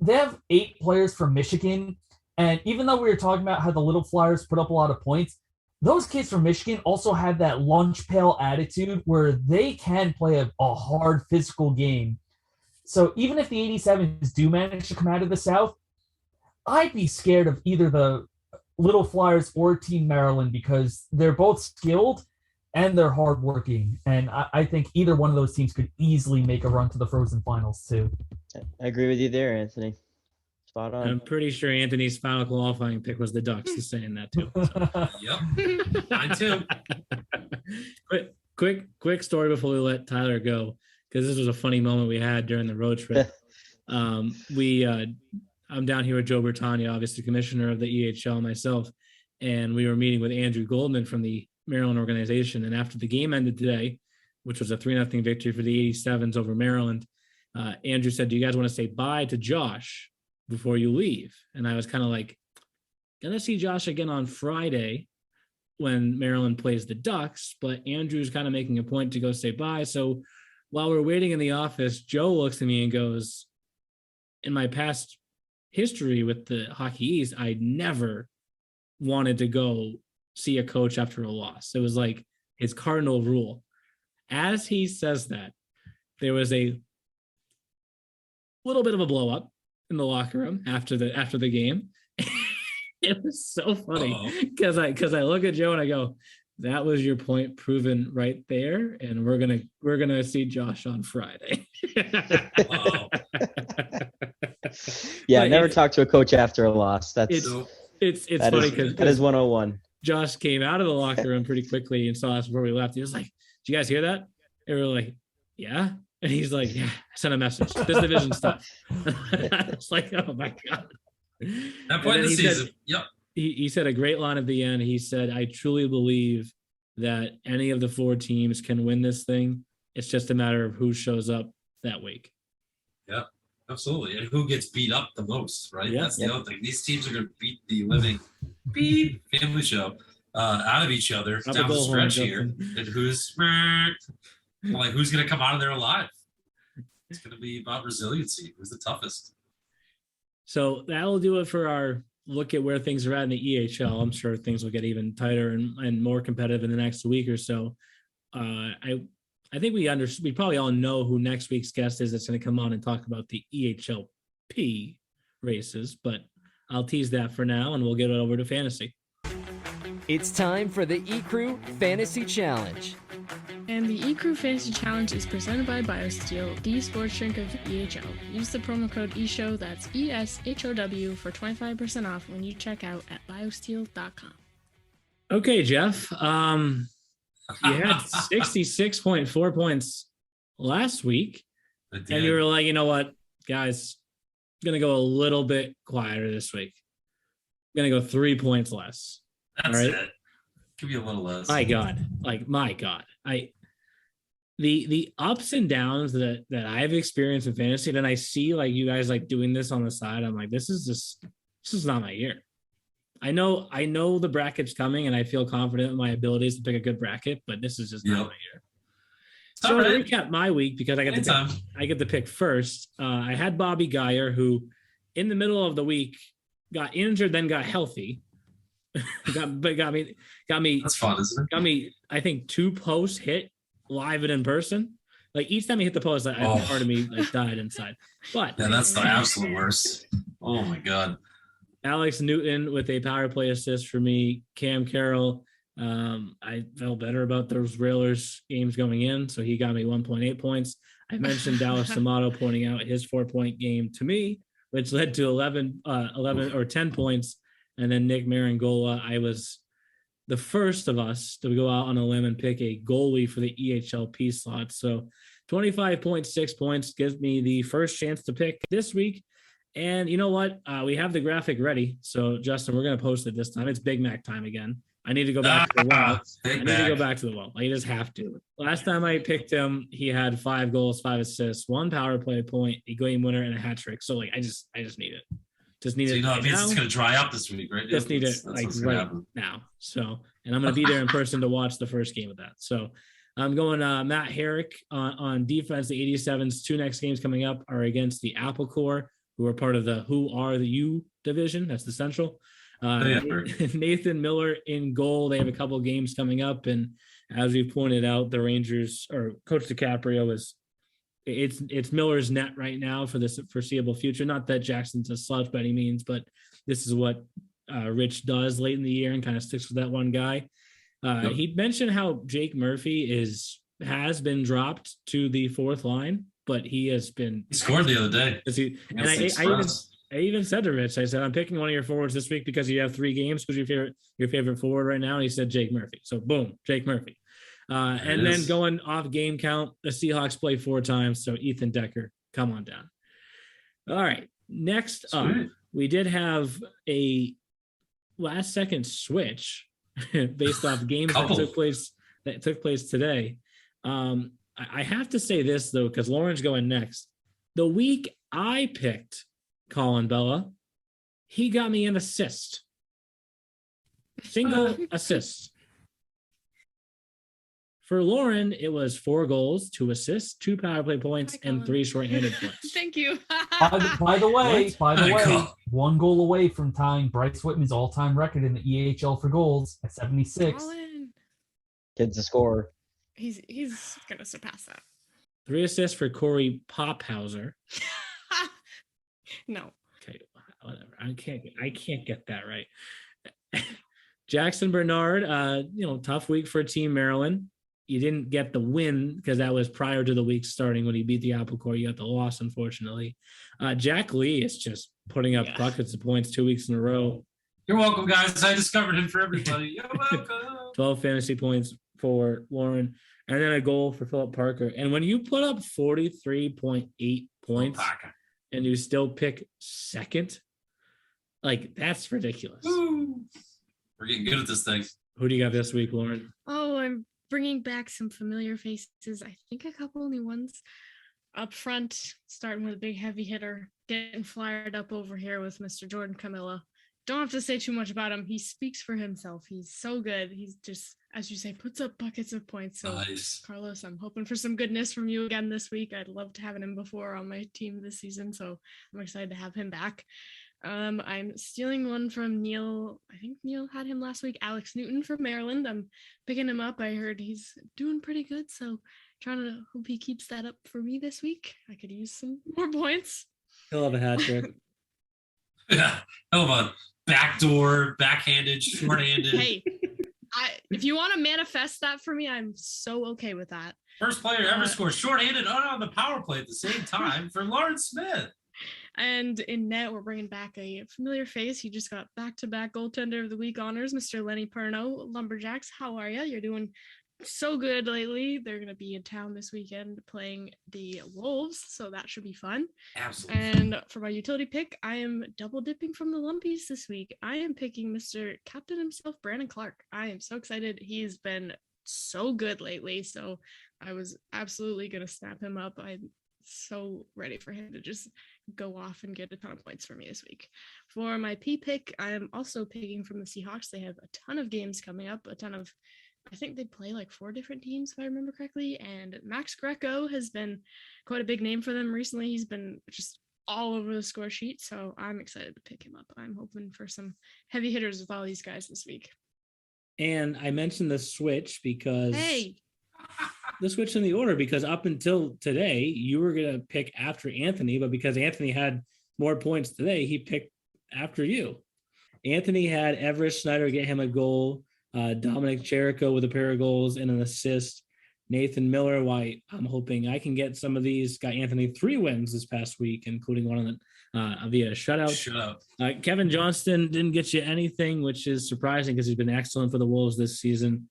They have 8 players from Michigan, and even though we were talking about how the Little Flyers put up a lot of points, those kids from Michigan also have that lunch pail attitude where they can play a hard physical game. So even if the 87s do manage to come out of the South, I'd be scared of either the Little Flyers or Team Maryland, because they're both skilled and they're hardworking. And I think either one of those teams could easily make a run to the Frozen Finals too. I agree with you there, Anthony. Spot on. I'm pretty sure Anthony's final qualifying pick was the Ducks. He's saying that too. So. Yep. Mine too. Quick story before we let Tyler go, because this was a funny moment we had during the road trip. I'm down here with Joe Bertagna, obviously commissioner of the EHL, myself, and we were meeting with Andrew Goldman from the Maryland organization. And after the game ended today, which was a 3-0 victory for the 87s over Maryland, Andrew said, "Do you guys want to say bye to Josh before you leave?" And I was kind of like, gonna see Josh again on Friday when Maryland plays the Ducks, but Andrew's kind of making a point to go say bye. So while we're waiting in the office, Joe looks at me and goes, "In my past history with the Hockey East, I never wanted to go see a coach after a loss. It was like his cardinal rule." As he says that, there was a little bit of a blow up in the locker room after the game. It was so funny because I look at Joe and I go, "That was your point proven right there, and we're gonna see Josh on Friday." Yeah, never talk to a coach after a loss. It's funny because that is 101. Josh came out of the locker room pretty quickly and saw us before we left. He was like, "Did you guys hear that?" And we were like, "Yeah." And he's like, "Yeah, I sent a message. This division stuff." I was like, "Oh my God." That point in the season. Yep. He said a great line at the end. He said, "I truly believe that any of the 4 teams can win this thing. It's just a matter of who shows up that week." Yeah, absolutely. And who gets beat up the most, right? Yeah. That's the other thing. These teams are going to beat the living family show out of each other down the stretch here. And who's going to come out of there alive? It's going to be about resiliency. Who's the toughest? So that'll do it for our look at where things are at in the EHL. I'm sure things will get even tighter and more competitive in the next week or so. I think we probably all know who next week's guest is that's going to come on and talk about the EHLP races, but I'll tease that for now and we'll get it over to fantasy. It's time for the Ecru Fantasy Challenge. And the Ecru Fantasy Challenge is presented by BioSteel, the sports drink of the EHL. Use the promo code ESHOW, that's ESHOW, for 25% off when you check out at biosteel.com. Okay, Jeff. You had 66.4 points last week, and you were like, "You know what, guys, I'm going to go a little bit quieter this week. I'm going to go 3 points less." That's all right? It. Give me a little less. My God. The ups and downs that I've experienced in fantasy, then I see like you guys like doing this on the side. I'm like, this is not my year. I know the bracket's coming and I feel confident in my abilities to pick a good bracket, but this is just not my year. So to recap my week, because I get to pick first. I had Bobby Geyer, who in the middle of the week got injured, then got healthy. got me. That's fun, isn't it? Got me, I think, 2 posts hit live and in person. Like each time he hit the post, part of me like died inside. But yeah, that's the absolute worst. Oh my God. Alex Newton with a power play assist for me. Cam Carroll. I felt better about those Railers games going in, so he got me 1.8 points. I mentioned Dallas D'Amato pointing out his 4-point game to me, which led to 11 or 10 points. And then Nick Marangola, I was the first of us to go out on a limb and pick a goalie for the EHLP slot. So 25.6 points gives me the first chance to pick this week. And you know what? We have the graphic ready. So, Justin, we're going to post it this time. It's Big Mac time again. I need to go back to the well. I just have to. Last time I picked him, he had 5 goals, 5 assists, 1 power play point, a game winner, and a hat trick. So, I just need it. Just need it. You know, it means it's going to dry up this week, right? Just need it right now. So, and I'm going to be there in person to watch the first game of that. So, I'm going Matt Herrick on defense. The 87's 2 next games coming up are against the Apple Corps, who are part of the Who Are the You division. That's the Central. Nathan Miller in goal. They have a couple of games coming up. And as we pointed out, the Rangers, or Coach DiCaprio, it's Miller's net right now for this foreseeable future. Not that Jackson's a slouch by any means, but this is what Rich does late in the year and kind of sticks with that one guy. He mentioned how Jake Murphy has been dropped to the 4th line, but he scored the other day. I even said to Rich, I said, "I'm picking one of your forwards this week because you have 3 games. Who's your favorite forward right now?" And he said Jake Murphy. So boom, Jake Murphy. And then going off game count, the Seahawks play 4 times. So Ethan Decker, come on down. All right. Next up, we did have a last second switch based off games that took place today. I have to say this, though, because Lauren's going next. The week I picked Colin Bella, he got me an assist. Single assist. For Lauren, it was 4 goals, 2 assists, 2 power play points, and 3 shorthanded points. Thank you. By the way, What? 1 goal away from tying Bryce Whitman's all-time record in the EHL for goals at 76. Colin. Kid's a scorer. He's gonna surpass that. 3 assists for Corey Pophauser. No. Okay, whatever. I can't get that right. Jackson Bernard, tough week for Team Maryland. You didn't get the win because that was prior to the week starting when he beat the Apple Corps. You got the loss, unfortunately. Jack Lee is just putting up buckets of points 2 weeks in a row. You're welcome, guys. I discovered him for everybody. You're welcome. 12 fantasy points for Lauren, and then a goal for Philip Parker. And when you put up 43.8 points and you still pick second, like, that's ridiculous. Woo. We're getting good at this thing. Who do you got this week, Lauren? Oh, I'm bringing back some familiar faces. I think a couple new ones. Up front, starting with a big heavy hitter, getting fired up over here with Mr. Jordan Camilla. Don't have to say too much about him. He speaks for himself. He's so good. He's just, as you say, puts up buckets of points. So, Nice. Carlos, I'm hoping for some goodness from you again this week. I'd loved having him before on my team this season, so I'm excited to have him back. I'm stealing one from Neil. I think Neil had him last week. Alex Newton from Maryland. I'm picking him up. I heard he's doing pretty good, so trying to hope he keeps that up for me this week. I could use some more points. He'll have a hat trick. Yeah. Hell of a backdoor, backhanded, shorthanded. Hey, if you want to manifest that for me, I'm so okay with that. First player ever scored shorthanded on the power play at the same time for Lawrence Smith. And in net, we're bringing back a familiar face. He just got back-to-back goaltender of the week honors, Mr. Lenny Perno. Lumberjacks, how are you? You're doing so good lately. They're going to be in town this weekend playing the Wolves, so that should be fun. Absolutely. And for my utility pick, I am double dipping from the Lumpies this week. I am picking Mr. Captain himself, Brandon Clark. I am so excited. He's been so good lately, so I was absolutely going to snap him up. I'm so ready for him to just go off and get a ton of points for me this week. For my P pick, I am also picking from the Seahawks. They have a ton of games coming up, I think they play like 4 different teams, if I remember correctly. And Max Greco has been quite a big name for them recently. He's been just all over the score sheet. So I'm excited to pick him up. I'm hoping for some heavy hitters with all these guys this week. And I mentioned the switch because the switch in the order, because up until today, you were going to pick after Anthony, but because Anthony had more points today, he picked after you. Anthony had Everett Snyder get him a goal. Dominic Jericho with a pair of goals and an assist. Nathan Miller, why I'm hoping I can get some of these. Got Anthony 3 wins this past week, including one of the via shutout. Kevin Johnston didn't get you anything, which is surprising because he's been excellent for the Wolves this season.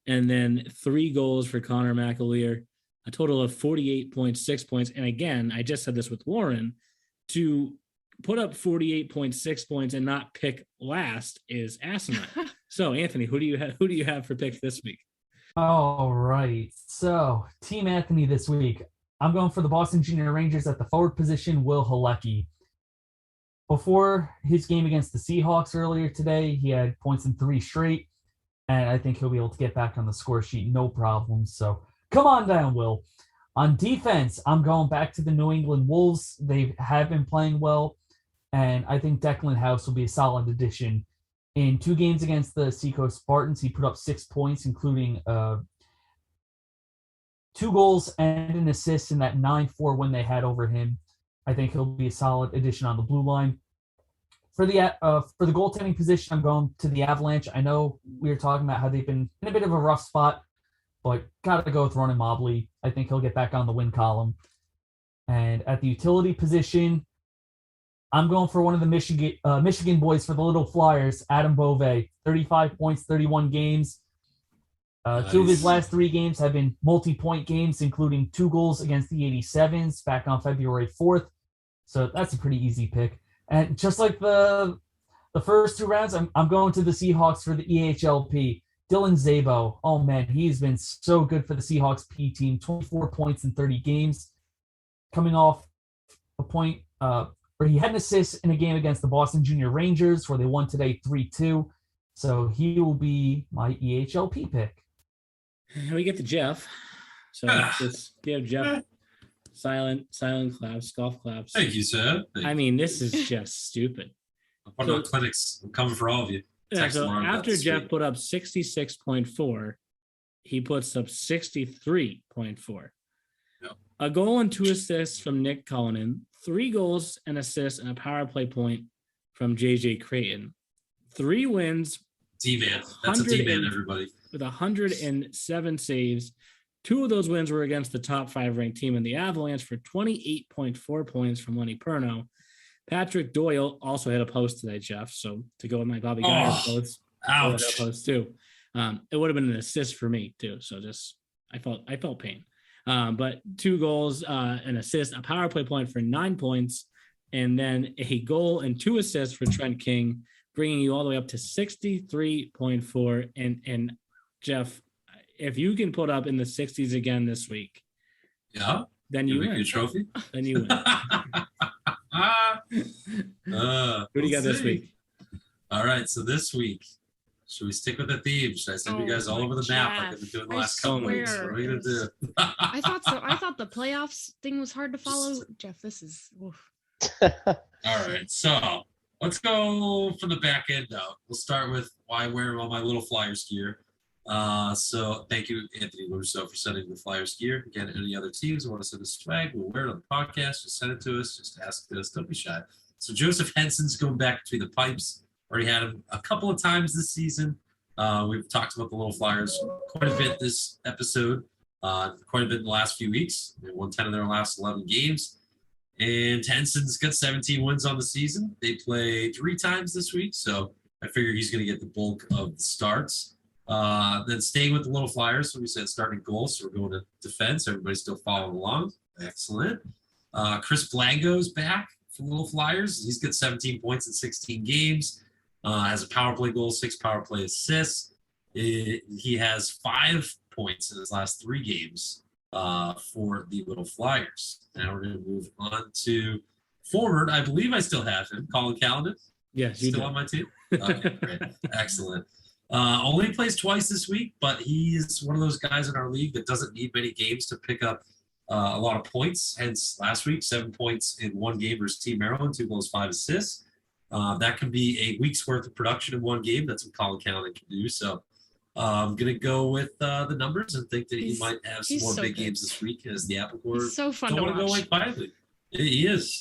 And then 3 goals for Connor McAleer, a total of 48.6 points. And again, I just said this with Lauren, to put up 48.6 points and not pick last is asinine. So, Anthony, who do you have for pick this week? All right. So, Team Anthony this week. I'm going for the Boston Junior Rangers at the forward position, Will Halecki. Before his game against the Seahawks earlier today, he had points in 3 straight, and I think he'll be able to get back on the score sheet, no problem. So, come on down, Will. On defense, I'm going back to the New England Wolves. They have been playing well, and I think Declan House will be a solid addition. In 2 games against the Seacoast Spartans, he put up 6 points, including 2 goals and an assist in that 9-4 win they had over him. I think he'll be a solid addition on the blue line. For the goaltending position, I'm going to the Avalanche. I know we were talking about how they've been in a bit of a rough spot, but got to go with Ronan Mobley. I think he'll get back on the win column. And at the utility position, I'm going for one of the Michigan boys for the Little Flyers, Adam Bove. 35 points, 31 games. Nice. 2 of his last 3 games have been multi-point games, including 2 goals against the 87s back on February 4th. So that's a pretty easy pick. And just like the first 2 rounds, I'm going to the Seahawks for the EHLP. Dylan Szabo. Oh man, he's been so good for the Seahawks P team. 24 points in 30 games, coming off a point where he had an assist in a game against the Boston Junior Rangers, where they won today 3-2. So he will be my EHLP pick. We get to Jeff. So just give Jeff silent claps, golf claps. Thank you, sir. I mean, this is just stupid. I'm putting on clinics. I'm coming for all of you. Yeah, so after Jeff put up 66.4, he puts up 63.4. Yep. A goal and 2 assists from Nick Cullinan, 3 goals and assists and a power play point from JJ Creighton. 3 wins. D-man. That's a D-man, everybody. With 107 saves. 2 of those wins were against the top 5 ranked team in the Avalanche for 28.4 points from Lenny Perno. Patrick Doyle also hit a post today, Jeff. So to go with my Bobby Geyer post, ouch. Post too. It would have been an assist for me too. So just I felt pain. But 2 goals, an assist, a power play point for 9 points, and then a goal and 2 assists for Trent King, bringing you all the way up to 63.4. And Jeff, if you can put up in the 60s again this week, then you win. A trophy. Then you win. Who do you got this week? All right, so this week, should we stick with the theme? Should I send you guys all over the map like I've been doing the last couple weeks? What are we gonna do? I thought so. I thought the playoffs thing was hard to follow. Jeff, this is. Oof. All right, so let's go from the back end out. We'll start with why I'm wearing all my little Flyers gear. So thank you, Anthony Russo, for sending the Flyers gear. Again, any other teams who want to send us swag, we'll wear it on the podcast. Just send it to us. Just ask us. Don't be shy. So Joseph Henson's going back between the pipes. Already had him a couple of times this season. We've talked about the little Flyers quite a bit this episode, quite a bit in the last few weeks. They won 10 of their last 11 games. And Henson's got 17 wins on the season. They play 3 times this week, so I figure he's going to get the bulk of the starts. Then staying with the little Flyers, so we said starting goals, so we're going to defense. Everybody's still following along. Excellent. Chris Blanco's back for the little Flyers. He's got 17 points in 16 games. Has a power play goal, 6 power play assists. He has 5 points in his last 3 games for the little Flyers. Now we're going to move on to forward. I believe I still have him, Colin Callanan. Yes, still on my team. Okay, great, excellent. Only plays twice this week, but he's one of those guys in our league that doesn't need many games to pick up a lot of points. Hence, last week, 7 points in 1 game versus Team Maryland, 2 goals, 5 assists. That can be a week's worth of production in 1 game. That's what Colin Callanan can do. So I'm going to go with the numbers and think that he might have some more so big good. games this week as the apple core. He's so fun Don't to want to go watch. away quietly. He is.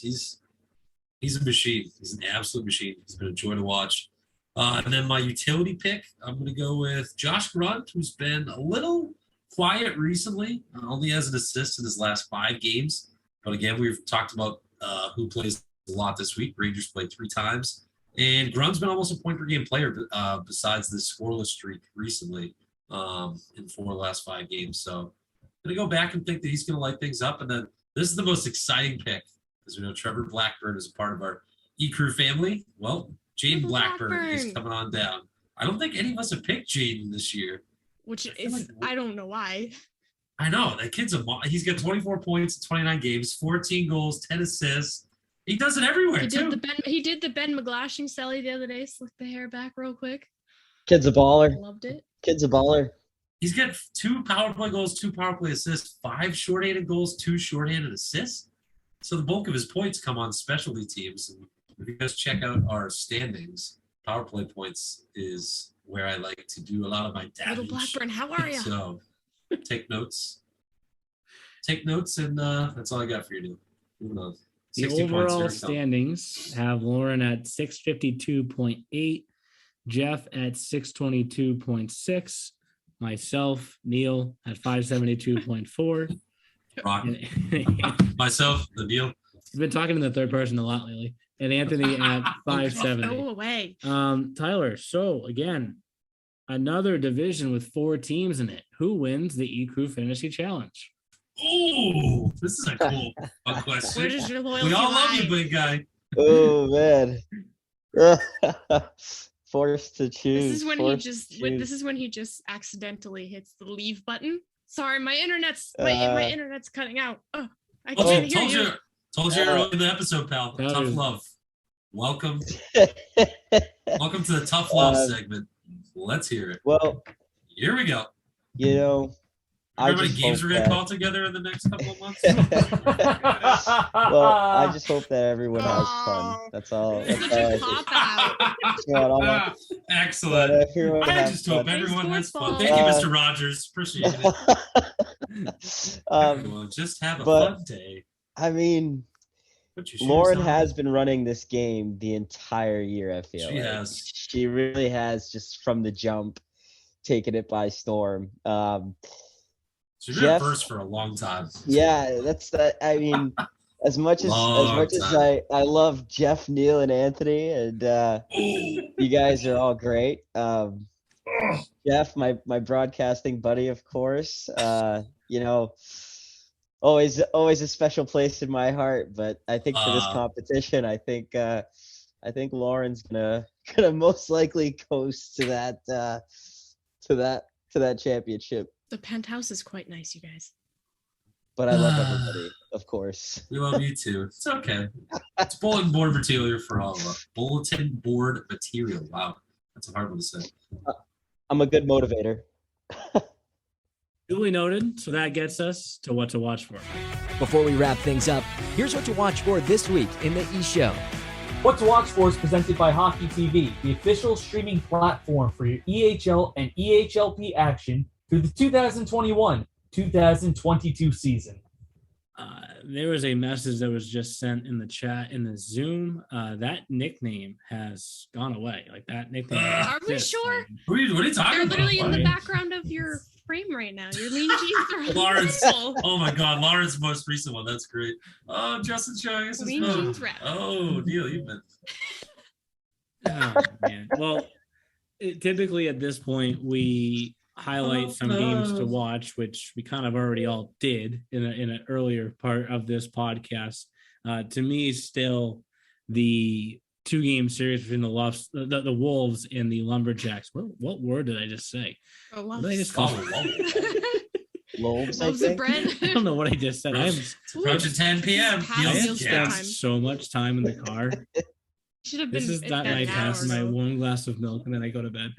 He's a machine. He's an absolute machine. He's been a joy to watch. And then my utility pick, I'm going to go with Josh Grunt, who's been a little quiet recently. Only has an assist in his last 5 games. But again, we've talked about who plays a lot this week. Rangers played 3 times. And Grunt's been almost a point-per-game player besides this scoreless streak recently in 4 of the last 5 games. So I'm going to go back and think that he's going to light things up. And then this is the most exciting pick, because we know Trevor Blackburn is a part of our Ecru family. Well, Jaden Blackburn is coming on down. I don't think any of us have picked Jaden this year. Which is, I don't know why. I know. That kid's he's got 24 points in 29 games, 14 goals, 10 assists. He does it everywhere, He did the Ben McGlashing Sally the other day. Slick the hair back real quick. Kid's a baller. I loved it. Kid's a baller. He's got 2 power play goals, 2 power play assists, 5 shorthanded goals, 2 shorthanded assists. So the bulk of his points come on specialty teams. And if you guys check out our standings, power play points is where I like to do a lot of my damage. Little Blackburn, how are you? So take notes. Take notes, and that's all I got for you, Neil. Moving on. The 60 points overall here. standings have Lauren at 652.8, Jeff at 622.6, myself, Neil, at 572.4. Rock. Myself, the Neil. He's been talking in the third person a lot lately. And Anthony at 570. Go away. Tyler, so again, another division with 4 teams in it. Who wins the Ecru Fantasy Challenge? Oh, this is a cool fun question. Where does your loyalty We all love lie? you, big guy. Oh man. Forced to choose. This is when he just accidentally hits the leave button. Sorry, my internet's cutting out. Oh, I can't hear you. Told you earlier in the episode, pal. Tough love. Welcome. Welcome to the tough love segment. Let's hear it. Well, here we go. You know, how many games we're gonna call together in the next couple of months? Well, I just hope that everyone has fun. That's all. Excellent. I just hope everyone has fun. Thank you, Mr. Rogers. Appreciate it. Everyone, just have a fun day. I mean, Lauren has been running this game the entire year. I feel she has. She really has, just from the jump, taken it by storm. She's been first for a long time. Yeah, that's that. I mean, as much as I love Jeff, Neil, and Anthony, and you guys are all great. Jeff, my broadcasting buddy, of course. You know, always a special place in my heart. But I think for this competition, I think Lauren's gonna most likely coast to that championship. The penthouse is quite nice, you guys. But I love everybody, of course. We love you too. It's okay. It's bulletin board material for all of us. Bulletin board material. Wow, that's a hard one to say. I'm a good motivator. Duly noted. So that gets us to what to watch for. Before we wrap things up, here's what to watch for this week in the E-Show. What to Watch For is presented by Hockey TV, the official streaming platform for your EHL and EHLP action through the 2021-2022 season. There was a message that was just sent in the chat in the Zoom. That nickname has gone away. Like that nickname. Are we sure? What are you talking about? They're literally in the background of your frame right now. Your lean jeans are Lawrence. Oh my God, Lawrence's most recent one. That's great. Oh, Justin showing us his lean phone. jeans rap. Oh, Neil, you've been. Oh man. Well, typically at this point we highlight some games to watch, which we kind of already all did in an earlier part of this podcast. To me, still the 2-game series between the Wolves and the Lumberjacks. What word did I just say? What did I just call Wolves, Loaves of bread. I don't know what I just said. It's approaching 10 p.m. I have spent so much time in the car. Should have been. This is that night after my one glass of milk, and then I go to bed.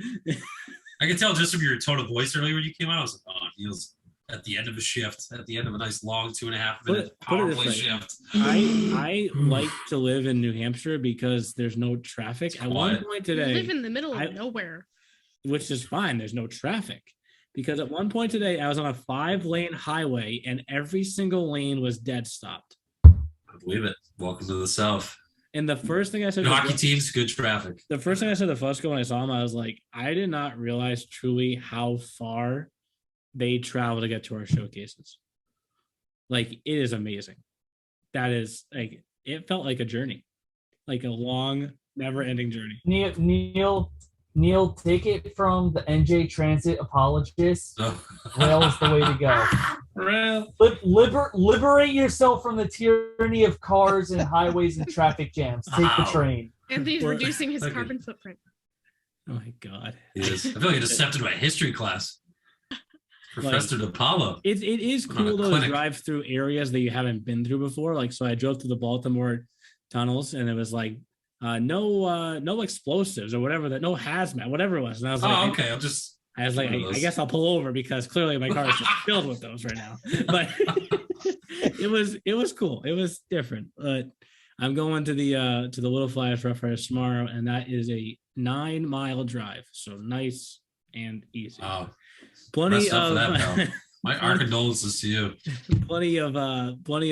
I can tell just from your tone of voice earlier when you came out. I was like, oh, Neil's at the end of a shift, at the end of a nice long 2.5 minute power play shift. I like to live in New Hampshire because there's no traffic. At one point today, you live in the middle of nowhere, which is fine. There's no traffic because at one point today, I was on a 5-lane highway and every single lane was dead stopped. I believe it. Welcome to the South. And the first thing I said, hockey teams, good traffic. The first thing I said to Fusco when I saw him, I was like, I did not realize truly how far they travel to get to our showcases. Like, it is amazing. That is like, it felt like a journey, like a long, never-ending journey. Neil, take it from the NJ Transit apologist. Rail is the way to go. Rail. Liberate yourself from the tyranny of cars and highways and traffic jams. Take the train. Anthony's reducing his carbon footprint. Oh my God. He is. I feel like I just stepped into my history class. Professor DePaulo. It is cool though to drive through areas that you haven't been through before. Like, so I drove through the Baltimore tunnels and it was like, no explosives or whatever, that no hazmat, whatever it was. And I was like, okay, I guess I'll pull over because clearly my car is just filled with those right now. But it was cool. It was different. But I'm going to the Little Flyers Rough Riders tomorrow, and that is a 9-mile drive. So nice and easy. Wow. Plenty of that, our condolences to you. Plenty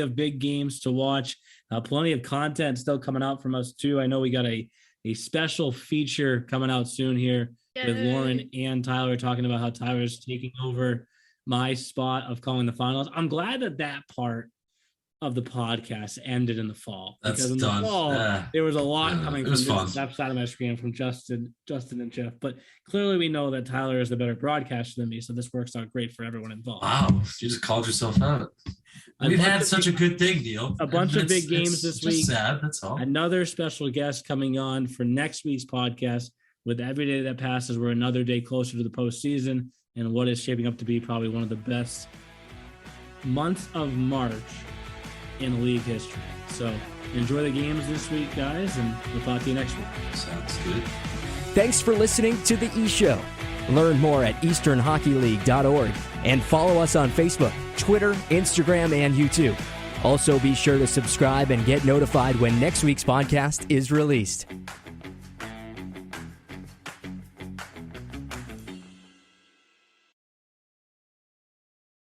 of big games to watch. Plenty of content still coming out from us too. I know we got a special feature coming out soon here. Yay. With Lauren and Tyler talking about how Tyler's taking over my spot of calling the finals. I'm glad that part of the podcast ended in the fall. Because in the fall, there was a lot coming from this left side of my screen from Justin and Jeff. But clearly we know that Tyler is the better broadcaster than me, so this works out great for everyone involved. Wow, you just called yourself out. We've had such a good thing, Neil. A bunch of big games this week. Sad, that's all. Another special guest coming on for next week's podcast. with every day that passes, we're another day closer to the postseason and what is shaping up to be probably one of the best months of March in league history. So enjoy the games this week, guys, and we'll talk to you next week. Sounds good. Thanks for listening to The E-Show. Learn more at easternhockeyleague.org and follow us on Facebook, Twitter, Instagram, and YouTube. Also, be sure to subscribe and get notified when next week's podcast is released.